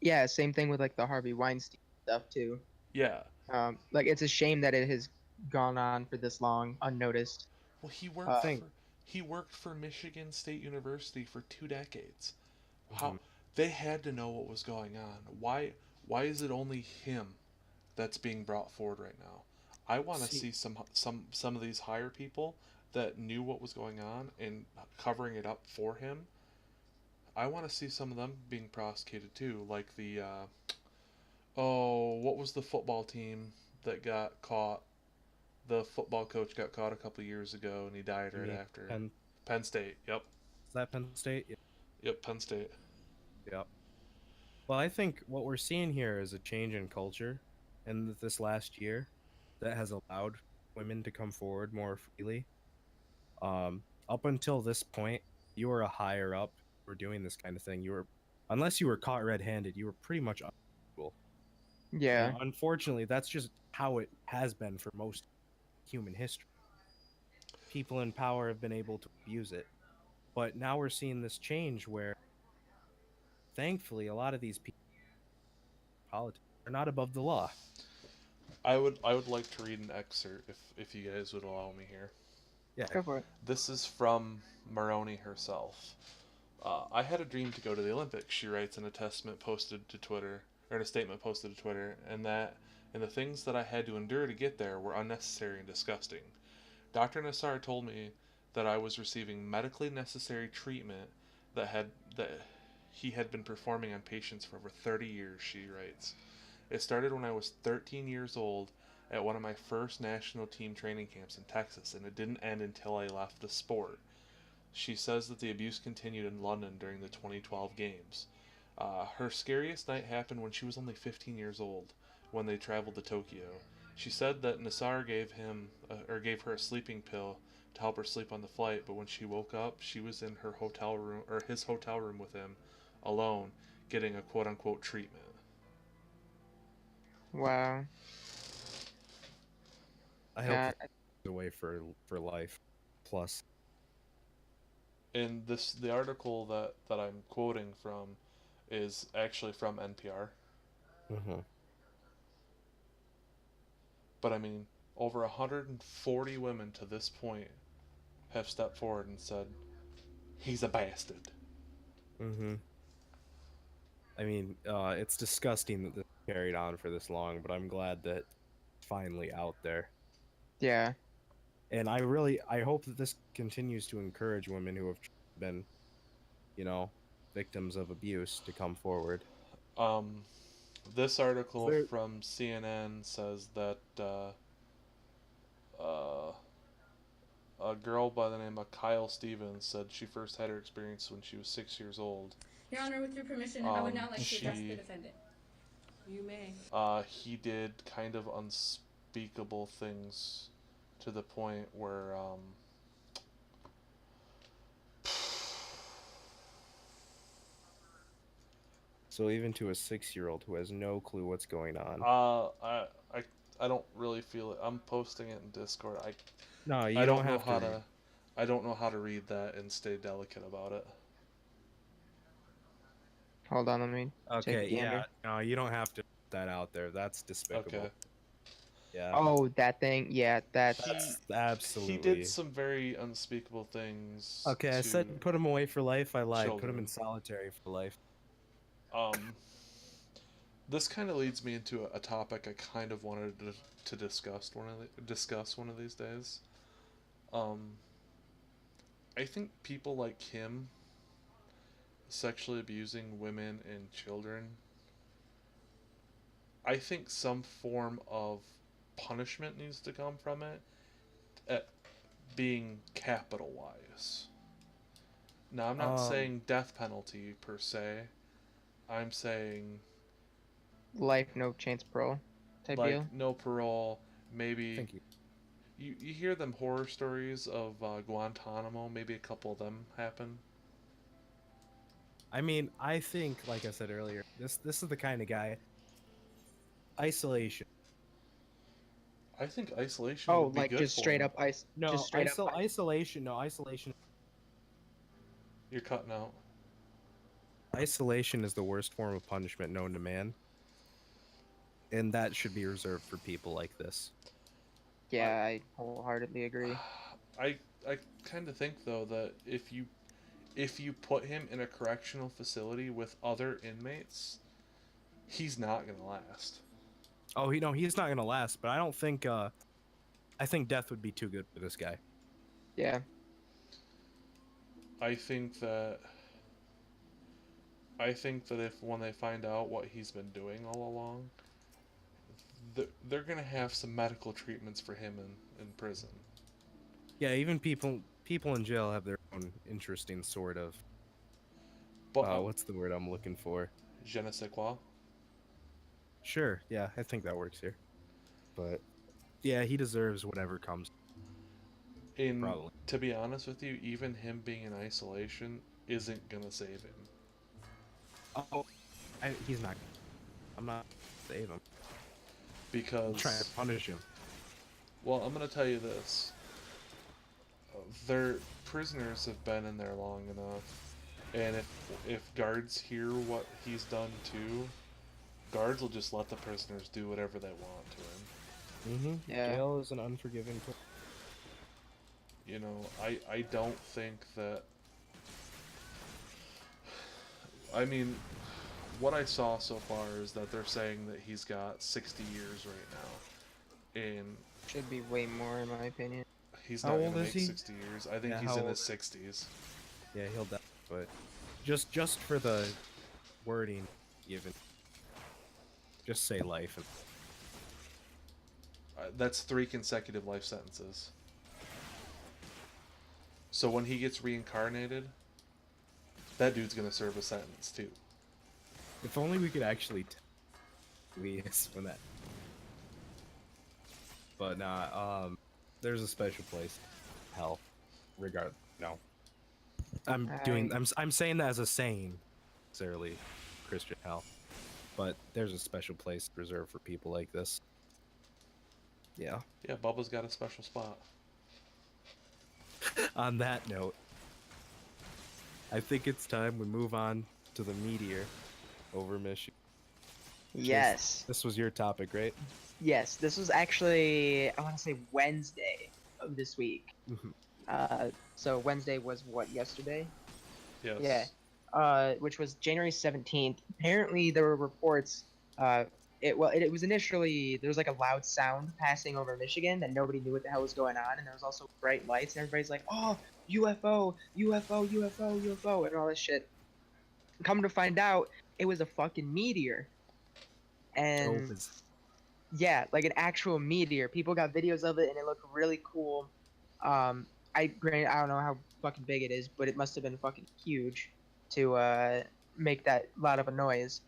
Yeah, same thing with like the Harvey Weinstein stuff too. Yeah. Like it's a shame that it has gone on for this long unnoticed. Well, Think. he worked for Michigan State University for 2 decades. How Mhm. they had to know what was going on. Why is it only him that's being brought forward right now? I want to see some of these higher people that knew what was going on and covering it up for him. I want to see some of them being prosecuted too, like the what was the football team that got caught? The football coach got caught a couple years ago and he died right after. Penn State. Yep. Is that Penn State? Yeah. Yep. Penn State. Yep. Well, I think what we're seeing here is a change in culture in this last year that has allowed women to come forward more freely. Up until this point, you were a higher up, you were doing this kind of thing. You were, unless you were caught red-handed, you were pretty much untouchable. Yeah. And unfortunately, that's just how it has been for most human history. People in power have been able to abuse it. But now we're seeing this change where, thankfully, a lot of these people in politics are not above the law. I would like to read an excerpt if you guys would allow me here. Yeah. Go for it. This is from Maroney herself. I had a dream to go to the Olympics, she writes in a statement posted to Twitter, and the things that I had to endure to get there were unnecessary and disgusting. Dr. Nassar told me that I was receiving medically necessary treatment that he had been performing on patients for over 30 years, she writes. It started when I was 13 years old at one of my first national team training camps in Texas, and it didn't end until I left the sport. She says that the abuse continued in London during the 2012 games. Her scariest night happened when she was only 15 years old, when they traveled to Tokyo. She said that Nassar gave her a sleeping pill to help her sleep on the flight, but when she woke up, she was in his hotel room with him, alone, getting a quote-unquote treatment. Wow. I hope that's the way for life. Plus. And the article that I'm quoting from is actually from NPR. Mm-hmm. But I mean, over 140 women to this point have stepped forward and said, he's a bastard. Mm-hmm. I mean, it's disgusting that this carried on for this long, but I'm glad that it's finally out there. Yeah. And I hope that this continues to encourage women who have been, victims of abuse to come forward. This article from CNN says that a girl by the name of Kyle Stevens said she first had her experience when she was 6 years old. Your Honor, with your permission, I would now like to address the defendant. You may. He did kind of unspeakable things to the point where So even to a 6-year-old who has no clue what's going on. I don't really feel it. I'm posting it in Discord. No, you I don't don't know have how to. I don't know how to read that and stay delicate about it. Hold on, let me take Okay, a gander. yeah. No, you don't have to put that out there. That's despicable. Okay. Yeah. Oh, that thing. Yeah, that's Absolutely. He did some very unspeakable things. Okay, I said put him away for life. I lied. children. Put him in solitary for life. This kind of leads me into a topic I kind of wanted to discuss one of these days. I think people like him sexually abusing women and children I think some form of punishment needs to come from it, at being capital wise. Now, I'm not saying death penalty per se. I'm saying Life, no chance, parole type like deal. no parole. Maybe Thank you. you hear them horror stories of Guantanamo. Maybe a couple of them happen. I mean, I think, like I said earlier, this is the kind of guy. Isolation. I think isolation Oh, would be like good just for straight him. up ice. No, just straight up. isolation. No, isolation. You're cutting out. Isolation is the worst form of punishment known to man, and that should be reserved for people like this. Yeah, I wholeheartedly agree. I kind of think though that if you put him in a correctional facility with other inmates, he's not gonna last. Oh, he's not gonna last. But I don't think. I think death would be too good for this guy. Yeah. I think that if when they find out what he's been doing all along, they're gonna have some medical treatments for him in prison. Yeah, even people in jail have their own interesting sort of. But What's the word I'm looking for? je ne sais quoi. Sure, yeah, I think that works here. But yeah, he deserves whatever comes. Probably. To be honest with you, even him being in isolation isn't gonna save him. Oh, he's not. I'm not save him. Because I'm trying to punish him. well, I'm gonna tell you this. Their prisoners have been in there long enough, and if guards hear what he's done too, guards will just let the prisoners do whatever they want to him. Mm-hmm. Yeah. Jail is an unforgiving place. You know, I don't think that. I mean, what I saw so far is that they're saying that he's got 60 years right now, and Should be way more in my opinion. he's How not old gonna is make he? 60 years. I think Yeah, he's how in old? his 60s. Yeah, he'll die. But just for the wording, even just say life. That's 3 consecutive life sentences. So when he gets reincarnated, that dude's gonna serve a sentence too. If only we could actually Elias when that. But nah, there's a special place. Hell. Regardless. No. I'm saying that as a saying, necessarily Christian hell. But there's a special place reserved for people like this. Yeah. Yeah, Bubba's got a special spot. On that note, I think it's time we move on to the meteor over Michigan. Yes. This was your topic, right? Yes. This was actually, I want to say Wednesday of this week. Mhm. So Wednesday was what, yesterday? Yes. Yeah. Which was January 17th. Apparently there were reports, it was initially, there was like a loud sound passing over Michigan that nobody knew what the hell was going on, and there was also bright lights, and everybody's like, oh, UFO, UFO, UFO, UFO, and all this shit. Come to find out, it was a fucking meteor. And yeah, like an actual meteor. People got videos of it, and it looked really cool. I don't know how fucking big it is, but it must have been fucking huge to make that loud of a noise.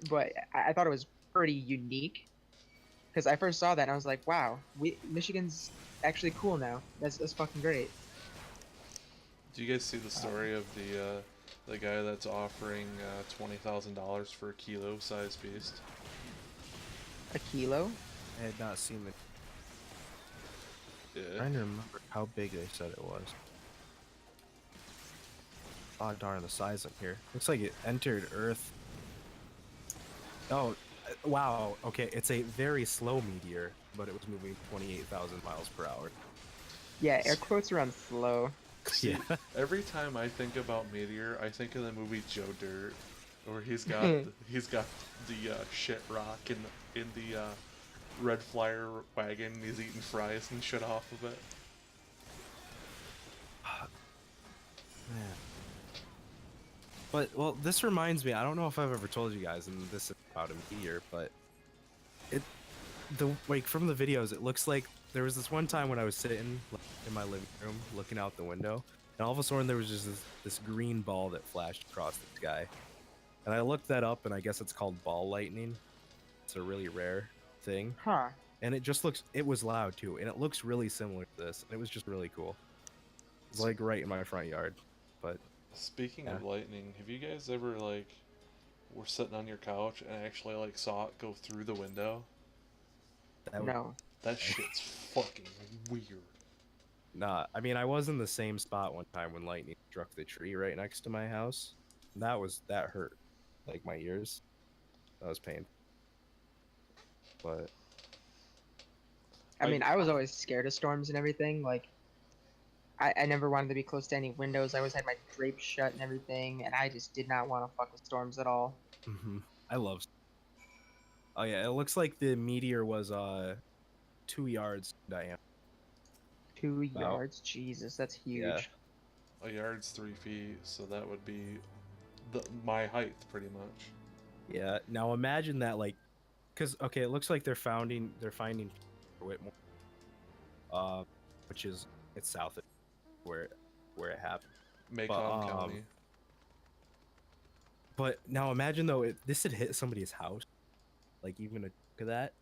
But I thought it was pretty unique because I first saw that and I was like, wow, Michigan's actually cool now. That's fucking great. Do you guys see the story of the guy that's offering $20,000 for a kilo-sized beast? A kilo? I had not seen it. Yeah. Trying to remember how big they said it was. Oh darn, the size up here. Looks like it entered Earth. Oh, wow. Okay, it's a very slow meteor, but it was moving 28,000 miles per hour. Yeah, air quotes around slow. See, every time I think about Meteor, I think of the movie Joe Dirt, where he's got the shit rock in the red flyer wagon, and he's eating fries and shit off of it. Man. But well, this reminds me. I don't know if I've ever told you guys, and this is about a meteor, but like from the videos, it looks like there was this one time when I was sitting like, in my living room looking out the window, and all of a sudden there was just this green ball that flashed across the sky, and I looked that up, and I guess it's called ball lightning. It's a really rare thing, Huh. and it was loud too, and it looks really similar to this, and it was just really cool. It's like right in my front yard, but Speaking Yeah. of lightning, have you guys ever like were sitting on your couch and actually like saw it go through the window? that would, No. That shit's fucking weird. nah. I mean, I was in the same spot one time when lightning struck the tree right next to my house. That hurt, like my ears. That was pain. But I mean, I was always scared of storms and everything. Like, I never wanted to be close to any windows. I always had my drapes shut and everything, and I just did not want to fuck with storms at all. I love. Oh yeah, it looks like the meteor was 2 yards diameter. 2 Wow. yards? Jesus, that's huge. Yeah. A yard's 3 feet, so that would be my height pretty much. Yeah. Now imagine that, like, because okay, it looks like they're finding Whitmore, which is it's south of where it happened. Macomb County. But now imagine though, if this had hit somebody's house, like even a of that.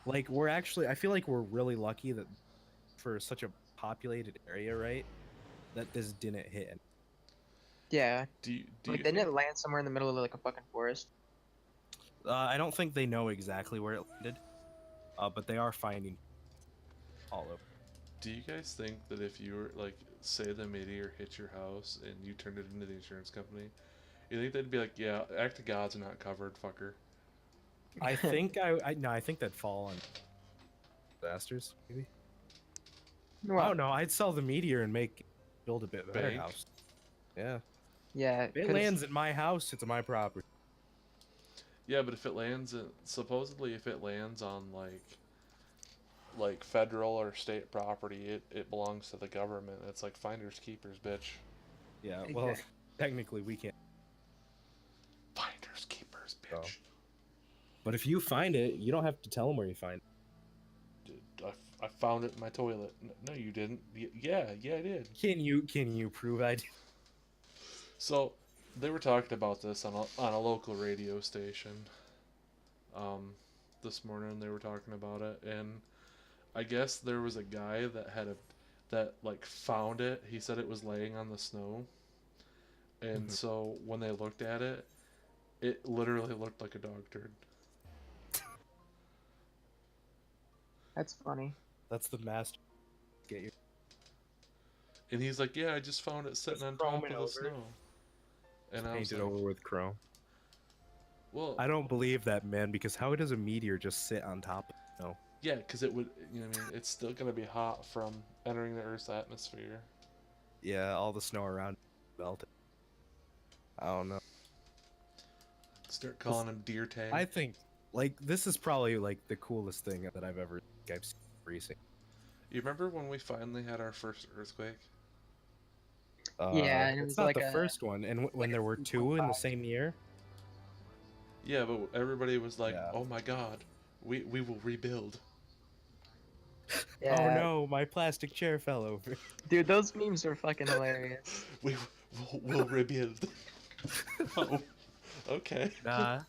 Like I feel like we're really lucky that for such a populated area, right, that this didn't hit. Yeah. Do you Like, didn't it land somewhere in the middle of like a fucking forest? I don't think they know exactly where it landed, but they are finding all over. Do you guys think that if you were like, say the meteor hit your house and you turned it into the insurance company, you think they'd be like, yeah, act of gods are not covered, fucker? I think I think that'd fall on disasters, maybe. Well, Oh no, I'd sell the meteor and build a bit better Bank? house. Yeah, yeah. if it 'cause- lands at my house, it's my property. Yeah, but if it lands, supposedly if it lands on like federal or state property, it belongs to the government. It's like finders keepers, bitch. Yeah, well, Exactly. technically we can't. Finders keepers, bitch. Oh. But if you find it, you don't have to tell them where you find it. Dude, I found it in my toilet. No, you didn't. Yeah, I did. Can you prove I did? So they were talking about this on a local radio station. This morning they were talking about it, and I guess there was a guy that like found it. He said it was laying on the snow, and so when they looked at it, it literally looked like a dog turd. That's funny. That's the master. Get your. And he's like, "Yeah, I just found it sitting Just on top chrome of it the over. snow." And I was Paint it like, over with chrome. "Well, I don't believe that, man, because how does a meteor just sit on top of snow? yeah, because it would, you know, what I mean, it's still gonna be hot from entering the Earth's atmosphere." Yeah, all the snow around melted. I don't know. Start calling him Deer Tag. I think like this is probably like the coolest thing that I've seen recently. You remember when we finally had our first earthquake? Yeah, and it it's was not like the a- first one, and when like a there were two in the same year. Yeah, but everybody was like, Yeah. "Oh my God, we will rebuild." Yeah. Oh no, my plastic chair fell over. Dude, those memes are fucking hilarious. We'll rebuild. Oh, okay. Nah.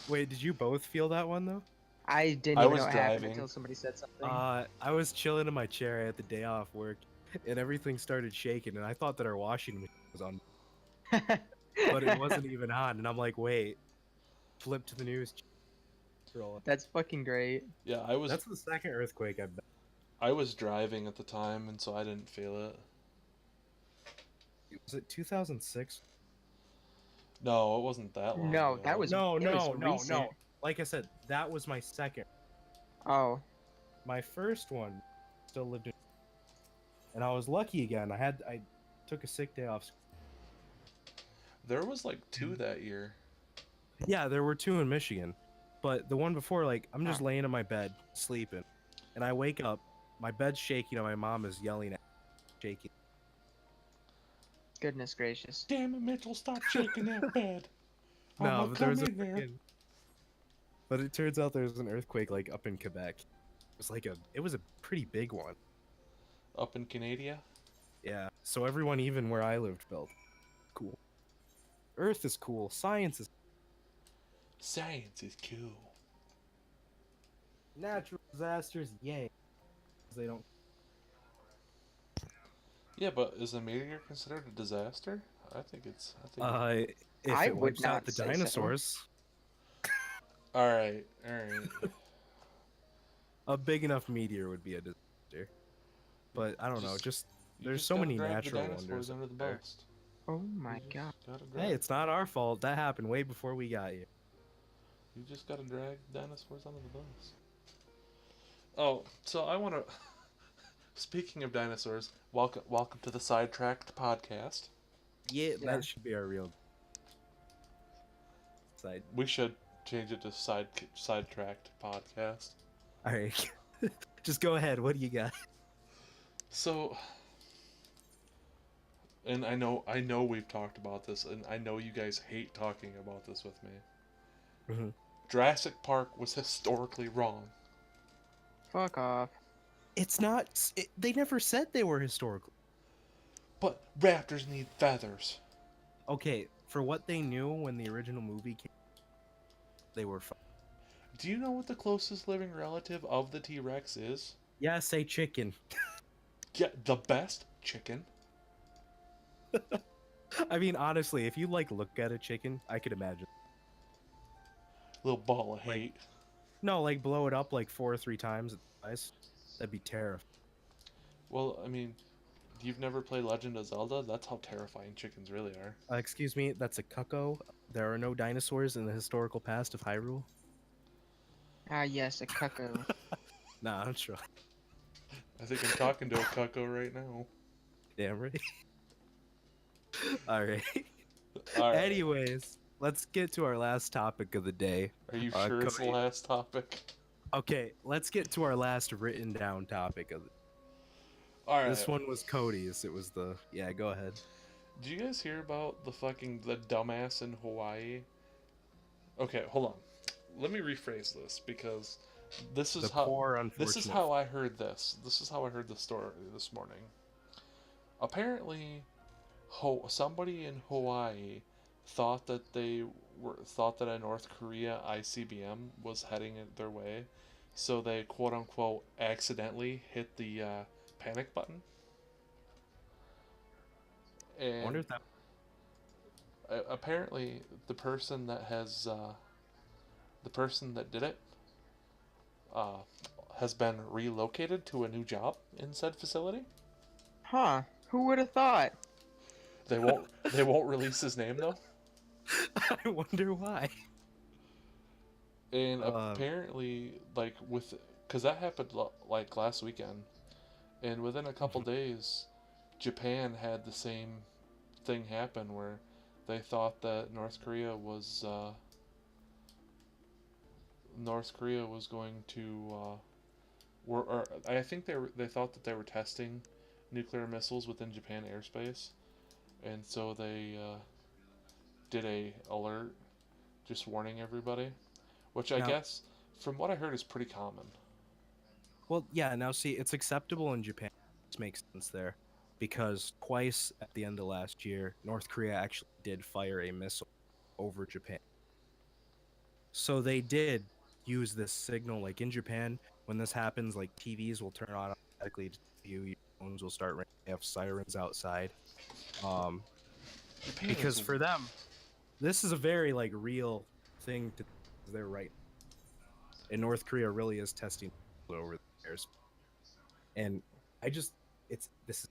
Wait, did you both feel that one though? I didn't I even was know what happened driving. until somebody said something. I was chilling in my chair at the day off work, and everything started shaking, and I thought that our washing machine was on, but it wasn't even on. And I'm like, wait, flip to the news. Scroll. That's fucking great. Yeah, That's the second earthquake I've been. I was driving at the time, and so I didn't feel it. Was it 2006? No, it wasn't that long. No, ago. that was- No, it no, was no, recent. no. Like I said, that was my second. Oh, My first one still lived in, and I was lucky again. I took a sick day off. There was like 2 that year. Yeah, there were 2 in Michigan, but the one before, like, I'm just Huh. laying in my bed sleeping, and I wake up, my bed's shaking, and my mom is yelling at me, shaking. Goodness gracious. Damn it, Mitchell! Stop shaking that bed. No, I'ma but there was come a in there. freaking- But it turns out there was an earthquake like up in Quebec. It was a pretty big one. Up in Canada. Yeah. So everyone, even where I lived, felt cool. Earth is cool. Science is Science is cool. natural disasters. Yay. They don't. Yeah, but is a meteor considered a disaster? I think it's. If I it would wipes out not the say so. dinosaurs, All right, all right. a big enough meteor would be a disaster. But I don't know. Just You there's just so gotta many drag the natural dinosaurs wonders under out the there. bus. Oh my You god. just gotta Hey, drag- it's not our fault. That happened way before we got here. You just gotta drag dinosaurs under the bus. Oh, so I want to. Speaking of dinosaurs, welcome to the Sidetracked podcast. Yeah, Yeah. that should be our real side. We should change it to Sidetracked podcast. All right, just go ahead. What do you got? So, and I know we've talked about this, and I know you guys hate talking about this with me. Mhm. Jurassic Park was historically wrong. Fuck off. It's not. They never said they were historical. But raptors need feathers. Okay, for what they knew when the original movie came, they were fine. Do you know what the closest living relative of the T-Rex is? Yeah, say chicken. Yeah, the best chicken. I mean, honestly, if you look at a chicken, I could imagine. Little ball of hate. No, blow it up 4 or 3 times its size. That'd be terrifying. Well, I mean, you've never played Legend of Zelda? That's how terrifying chickens really are. Excuse me, that's a cuckoo. There are no dinosaurs in the historical past of Hyrule. Ah, yes, a cuckoo. Nah, I'm sure. I think I'm talking to a cuckoo right now. Damn right. All right. All right. Anyways, let's get to our last topic of the day. Are you sure it's the Cody. last topic? Okay, let's get to our last written down topic of the All right. This one was Cody's. It was the yeah. Go ahead. Did you guys hear about the dumbass in Hawaii? Okay, hold on. Let me rephrase this because this is The poor, unfortunate. this is how I heard this. This is how I heard the story this morning. Apparently, somebody in Hawaii thought that a North Korea ICBM was heading their way, so they quote unquote accidentally hit the panic button. And I wonder if that. apparently the person that did it has been relocated to a new job in said facility. Huh. Who would have thought? They won't release his name though. I wonder why. And apparently, because that happened last weekend, and within a couple days, Japan had the same thing happen where they thought that North Korea was going to, I think they thought that they were testing nuclear missiles within Japan airspace, and so they did a alert, just warning everybody, which I guess, from what I heard, is pretty common. Well, yeah. Now, see, it's acceptable in Japan. This makes sense there, because twice at the end of last year, North Korea actually did fire a missile over Japan. So they did use this signal. Like in Japan, when this happens, TVs will turn on automatically to you. Your phones will start ringing. They have sirens outside. Japan Because is- for them, this is a very real thing. They're right. And North Korea really is testing over theirs. And this is.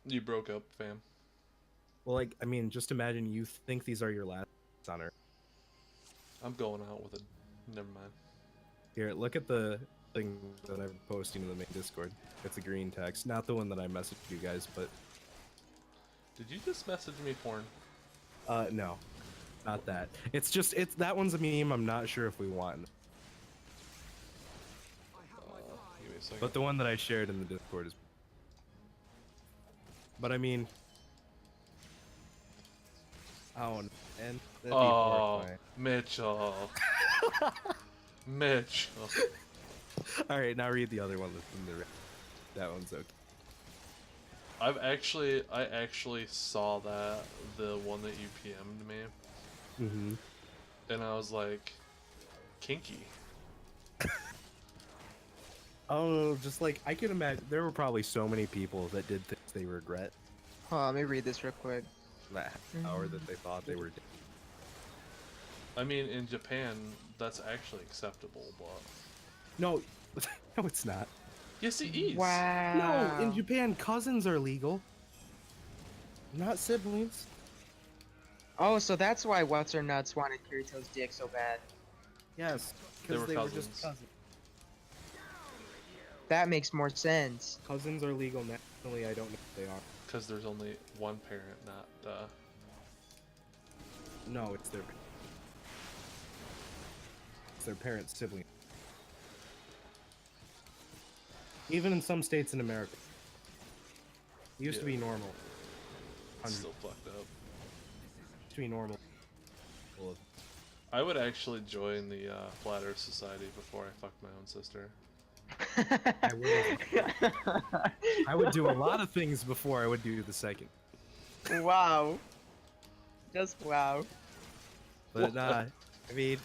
You broke up, fam. Well, just imagine you think these are your last on Earth. I'm going out with it. Never mind. Here, look at the thing that I'm posting in the main Discord. It's a green text, not the one that I messaged you guys, but Did you just message me porn? no, not that. It's that one's a meme. I'm not sure if we want, Give me a second. but the one that I shared in the Discord is. But I mean, oh, and that'd be Oh, horrifying. Mitchell. Mitchell. All right, now read the other one. That one's okay. I actually saw the one that you PM'd me, Mm-hmm. and I was like, kinky. Oh, just like I can imagine, there were probably so many people that did things they regret Hold on, let me read this real quick. that hour that they thought they were dead. I mean, in Japan, that's actually acceptable, but No, no, it's not. yes, it is. Wow. No, in Japan, cousins are legal, not siblings. Oh, so that's why What's Her Nuts wanted Kirito's dick so bad. Yes, They because were they were just cousins. cousins. That makes more sense. Cousins are legal nationally. I don't know if they are. Because there's only one parent, not No, it's their parents' sibling. Even in some states in America, it used to Yeah. be normal. it's still fucked up. Used to be normal. Well, I would actually join the Flat Earth Society before I fucked my own sister. I would do a lot of things before I would do the second. Wow. Just wow. But I mean,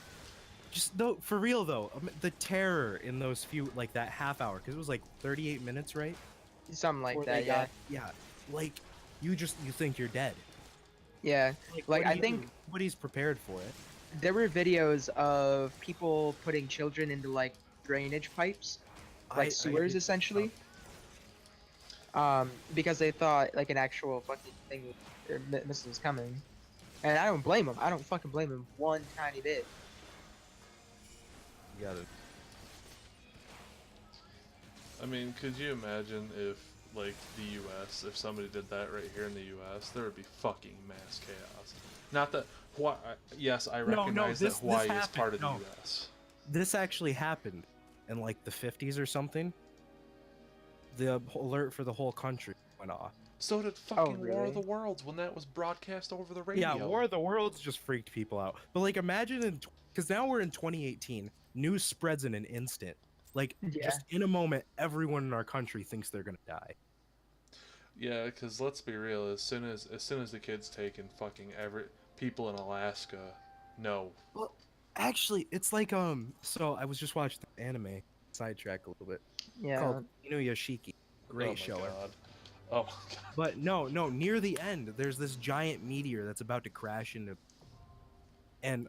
just though for real though, the terror in those few like that half hour, because it was like 38 minutes, right? Something like Before that, they yeah. yeah, like you think you're dead. Yeah. Like, what do I you think- do? Nobody's prepared for it. There were videos of people putting children into like drainage pipes, like sewers essentially. Because they thought like an actual fucking thing or missile was coming. And I don't blame them. I don't fucking blame them one tiny bit. You gotta. I mean, could you imagine if, like, the U.S., if somebody did that right here in the U.S., there would be fucking mass chaos. Not that, yes, I recognize this that Hawaii is happened. part of the No. U.S. This actually happened in like the 50s or something. The alert for the whole country went off. So did fucking War really? of the Worlds when that was broadcast over the radio. Yeah, War of the Worlds just freaked people out. But like, imagine because now we're in 2018, news spreads in an instant. Like, Yeah. just in a moment, everyone in our country thinks they're gonna die. Yeah, because let's be real, as soon as the kid's taken, fucking people in Alaska know. Well, actually, it's like So I was just watching the anime, sidetrack a little bit. Yeah. Called Inuyashiki. Great Oh my show. god. Oh my god. But no, near the end, there's this giant meteor that's about to crash into. And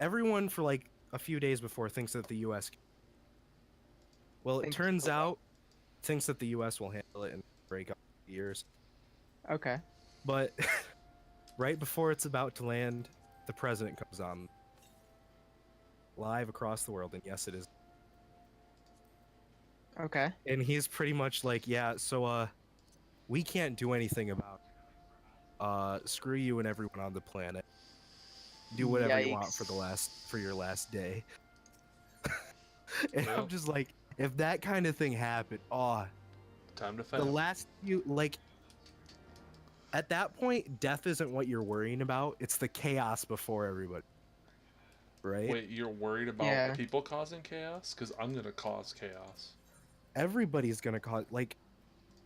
everyone for like a few days before thinks that the U.S. Well, it Thinks turns for what? out, thinks that the U.S. will handle it and break up years. Okay. But right before it's about to land, the president comes on live across the world, and yes, it is. Okay. And he's pretty much like, yeah, so we can't do anything about it. Screw you and everyone on the planet. Do whatever you want Yikes. for your last day. And Well. I'm just like, if that kind of thing happened, Time to the fight. last few like at that point, death isn't what you're worrying about. It's the chaos before everybody. Right? Wait, you're worried about Yeah. people causing chaos? Because I'm gonna cause chaos. Everybody's gonna cause like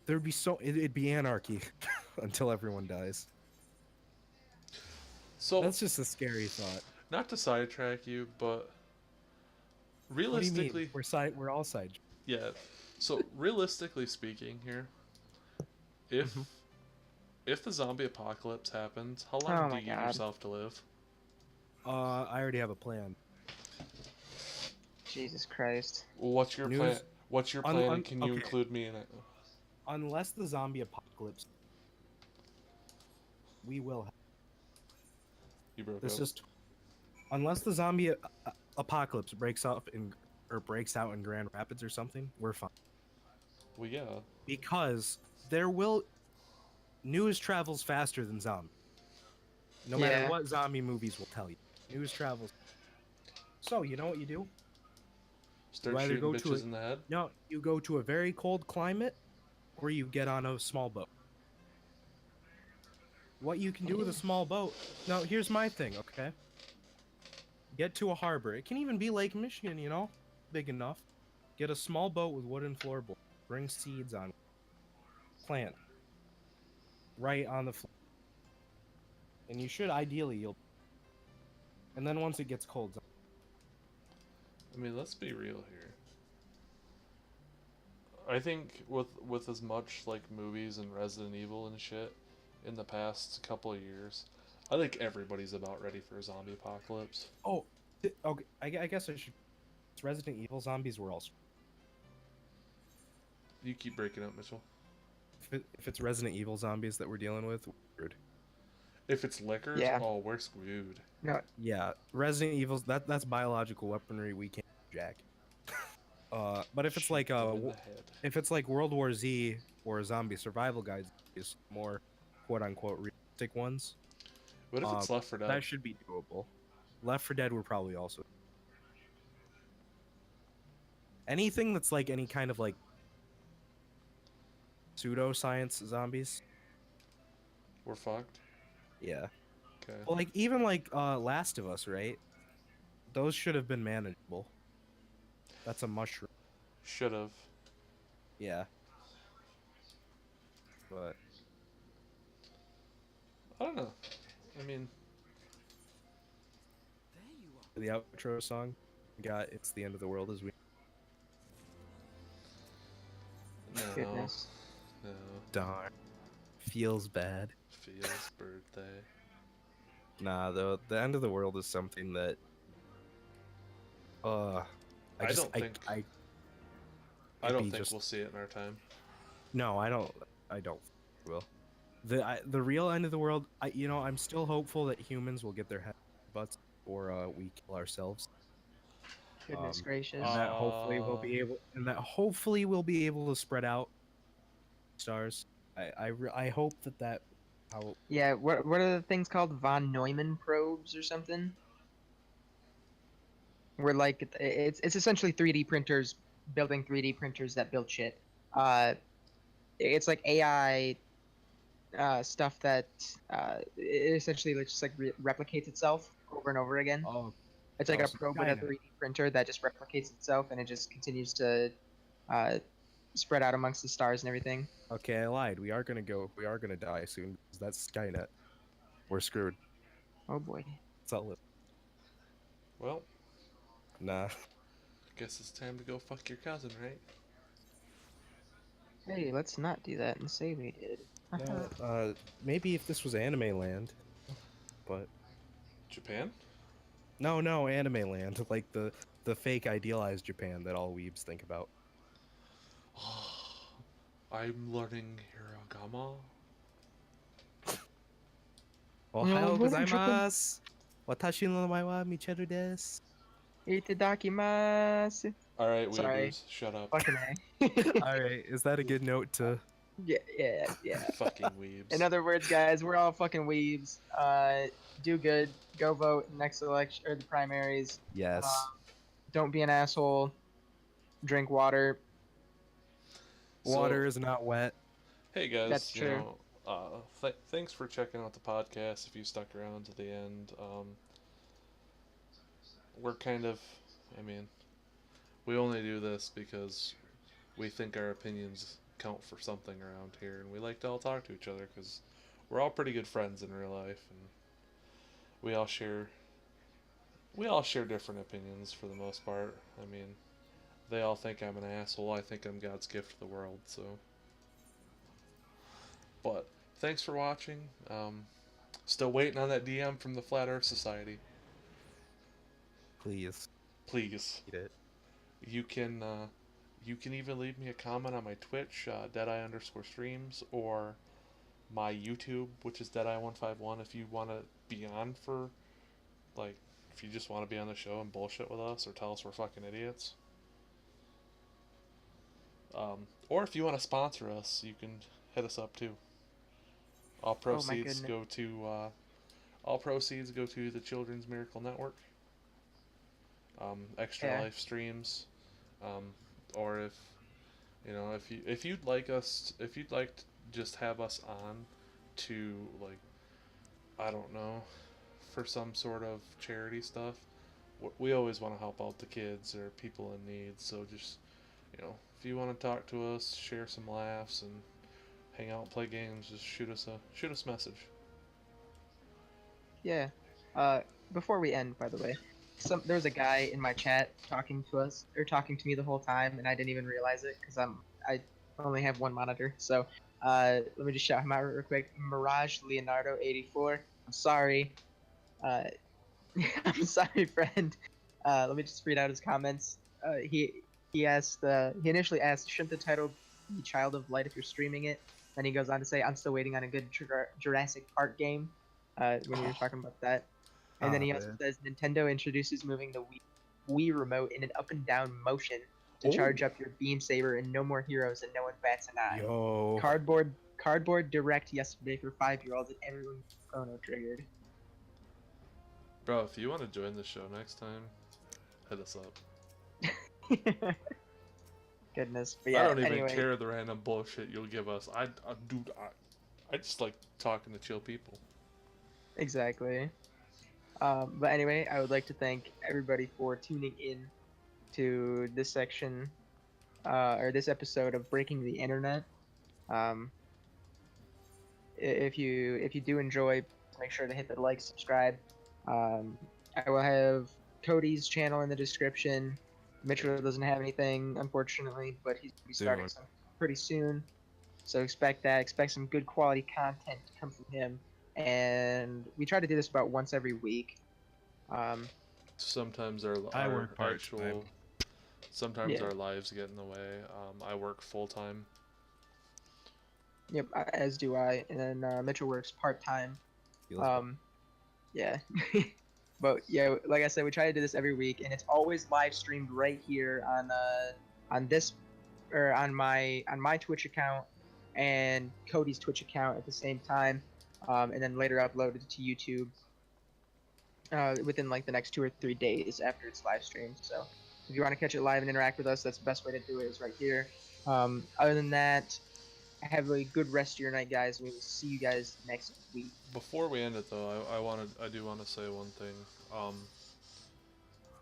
there'd be it'd be anarchy until everyone dies. So, That's just a scary thought. not to sidetrack you, but What do you realistically, mean? We're all side. yeah. So realistically speaking, here, if Mhm. if the zombie apocalypse happens, how Oh long do my you give God. yourself to live? I already have a plan. Jesus Christ. Well, what's your News- plan? What's your plan? And can you okay. include me in it? Unless the zombie apocalypse, we will. You broke This up. is unless the zombie apocalypse breaks out in Grand Rapids or something, we're fine. Well, yeah. Because news travels faster than zombie. No matter Yeah. what zombie movies will tell you, news travels. So you know what you do? Start either shooting go to bitches it- in the head. No, you go to a very cold climate, or you get on a small boat. what you can do with a small boat. Now, here's my thing, okay? Get to a harbor. It can even be Lake Michigan, you know? Big enough. Get a small boat with wooden floorboard. Bring seeds on. Plant. Right on the floor. And you should, ideally, you'll... And then once it gets cold... I mean, let's be real here. I think with as much like movies and Resident Evil and shit in the past couple of years, I think everybody's about ready for a zombie apocalypse. Oh, okay. I guess I should... Resident Evil zombies were also... You keep breaking up, Mitchell. If it's Resident Evil zombies that we're dealing with, weird. If it's liquors, Yeah. oh, we're screwed. No, Yeah, Resident Evil's that's biological weaponry we can't jack. But if it's Shoot like them in the head. if it's like World War Z or Zombie Survival Guides, is more quote unquote realistic ones. What if it's Left 4 Dead? That should be doable. Left 4 Dead would probably also. Anything that's like any kind of like pseudoscience zombies. We're fucked. Yeah. Okay. Well, like even like Last of Us, right? Those should have been manageable. That's a mushroom. Should have. Yeah. But I don't know. I mean, the outro song got "It's the End of the World" as we. no. goodness. No. Darn. Feels bad. Feels birthday. Nah, though, the end of the world is something that. I don't think- I I it'd don't be think just- we'll see it in our time. No, I don't. I don't. Will. The real end of the world. I'm still hopeful that humans will get their head butts before we kill ourselves. Goodness gracious. And that hopefully we'll be able. And that hopefully we'll be able to spread out stars. I hope that how. Yeah, what are the things called? Von Neumann probes or something? Where like it's essentially 3D printers building 3D printers that build shit. It's like AI stuff that it essentially just like replicates itself over and over again. Oh, It's like a awesome. probe with a Skynet. 3D printer that just replicates itself and it just continues to spread out amongst the stars and everything. okay, I lied. We are gonna die soon. Because that's Skynet. We're screwed. Oh boy. It's all. Well, Nah. guess it's time to go fuck your cousin, right? Hey, let's not do that and say we did. No, maybe if this was Anime Land, but Japan? no, Anime Land, like the fake idealized Japan that all weebs think about. I'm learning hiragana. Ohayou what gozaimasu. Watashi no namae wa Michiru desu. Itadakimasu. Alright, Sorry. weebers, shut up. Fucking A. All right, is that a good note to? Yeah. Fucking weebs. In other words, guys, we're all fucking weebs. Do good. Go vote next election or the primaries. Yes. Don't be an asshole. Drink water. Water is not wet. Hey guys, That's you true. know, thanks for checking out the podcast. If you stuck around to the end, we're kind of, I mean, we only do this because we think our opinions count for something around here, and we like to all talk to each other because we're all pretty good friends in real life, and we all share different opinions for the most part. I mean, they all think I'm an asshole. I think I'm God's gift to the world, so. But thanks for watching. Still waiting on that DM from the Flat Earth Society. Please. Please. Eat it. You can even leave me a comment on my Twitch, Deadeye_streams, or my YouTube, which is Deadeye151. If you want to be on for, like, if you just want to be on the show and bullshit with us or tell us we're fucking idiots. Or if you want to sponsor us, you can hit us up too. All proceeds go to the Children's Miracle Network. Extra life streams, or if you'd like to just have us on to like I don't know, for some sort of charity stuff. We always want to help out the kids or people in need, so just, if you want to talk to us, share some laughs, and hang out, play games, just shoot us a message. Yeah. Before we end, by the way, there was a guy in my chat talking to us or talking to me the whole time, and I didn't even realize it because I only have one monitor. So let me just shout him out real quick. Mirage Leonardo 84. I'm sorry. I'm sorry, friend. Let me just read out his comments. He asked. He initially asked, "Shouldn't the title be Child of Light if you're streaming it?" Then he goes on to say, "I'm still waiting on a good Jurassic Park game." When you were talking about that, and then he also says, "Nintendo introduces moving the Wii remote in an up and down motion to charge up your beam saber, and no more heroes, and no one bats an eye." Yo. Cardboard Direct yesterday for 5-year-olds, and everyone chrono triggered. Bro, if you want to join the show next time, hit us up. Goodness, but yeah. I don't even anyway. care the random bullshit you'll give us. I just like talking to chill people. Exactly. But anyway, I would like to thank everybody for tuning in to this section, or this episode of Breaking the Internet. If you do enjoy, make sure to hit the like, subscribe. I will have Cody's channel in the description. Mitchell doesn't have anything, unfortunately, but he's gonna be starting some pretty soon. So expect that. Expect some good quality content to come from him. And we try to do this about once every week. Sometimes I work part-time. Sometimes our lives get in the way. I work full time. Yep, as do I. And then Mitchell works part-time. Yeah. But yeah, like I said, we try to do this every week, and it's always live streamed right here on this, or on my Twitch account and Cody's Twitch account at the same time, and then later uploaded to YouTube within like the next 2 or 3 days after it's live streamed. So if you want to catch it live and interact with us, that's the best way to do it, is right here. Other than that, have a good rest of your night, guys. We will see you guys next week. Before we end it though, I do want to say one thing.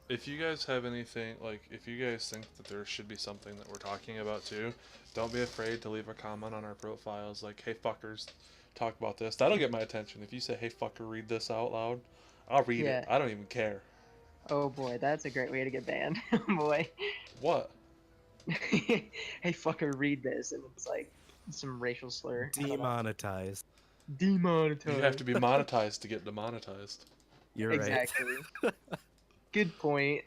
If you guys have anything, like if you guys think that there should be something that we're talking about too, don't be afraid to leave a comment on our profiles like, "Hey fuckers, talk about this." That'll get my attention. If you say, "Hey fucker, read this out loud," I'll read it. I don't even care. Oh boy, that's a great way to get banned. Oh boy. What? Hey fucker, read this, and it's like some racial slur. Demonetized. Demonetized. You have to be monetized to get demonetized. You're exactly. right. Good point.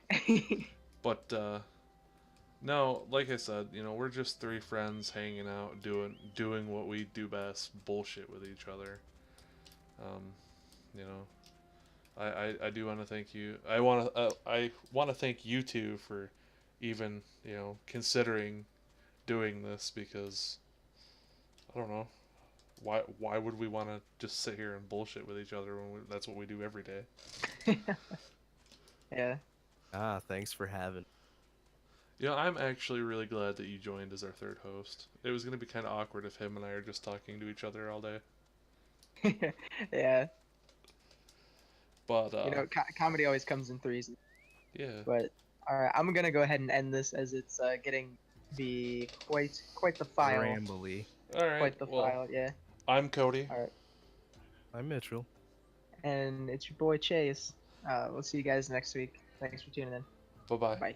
But no, like I said, we're just 3 friends hanging out, doing what we do best, bullshit with each other. I do want to thank you. I want to thank you two for even considering doing this, because I don't know why would we want to just sit here and bullshit with each other when that's what we do every day. Yeah. Thanks for having. I'm actually really glad that you joined as our 3rd host. It was going to be kind of awkward if him and I are just talking to each other all day. Yeah. But comedy always comes in threes. Yeah. But all right, I'm gonna go ahead and end this, as it's getting to be quite the file. Rambly. All right. Quite the file, yeah. I'm Cody. All right. I'm Mitchell. And it's your boy Chase. We'll see you guys next week. Thanks for tuning in. Bye-bye. Bye.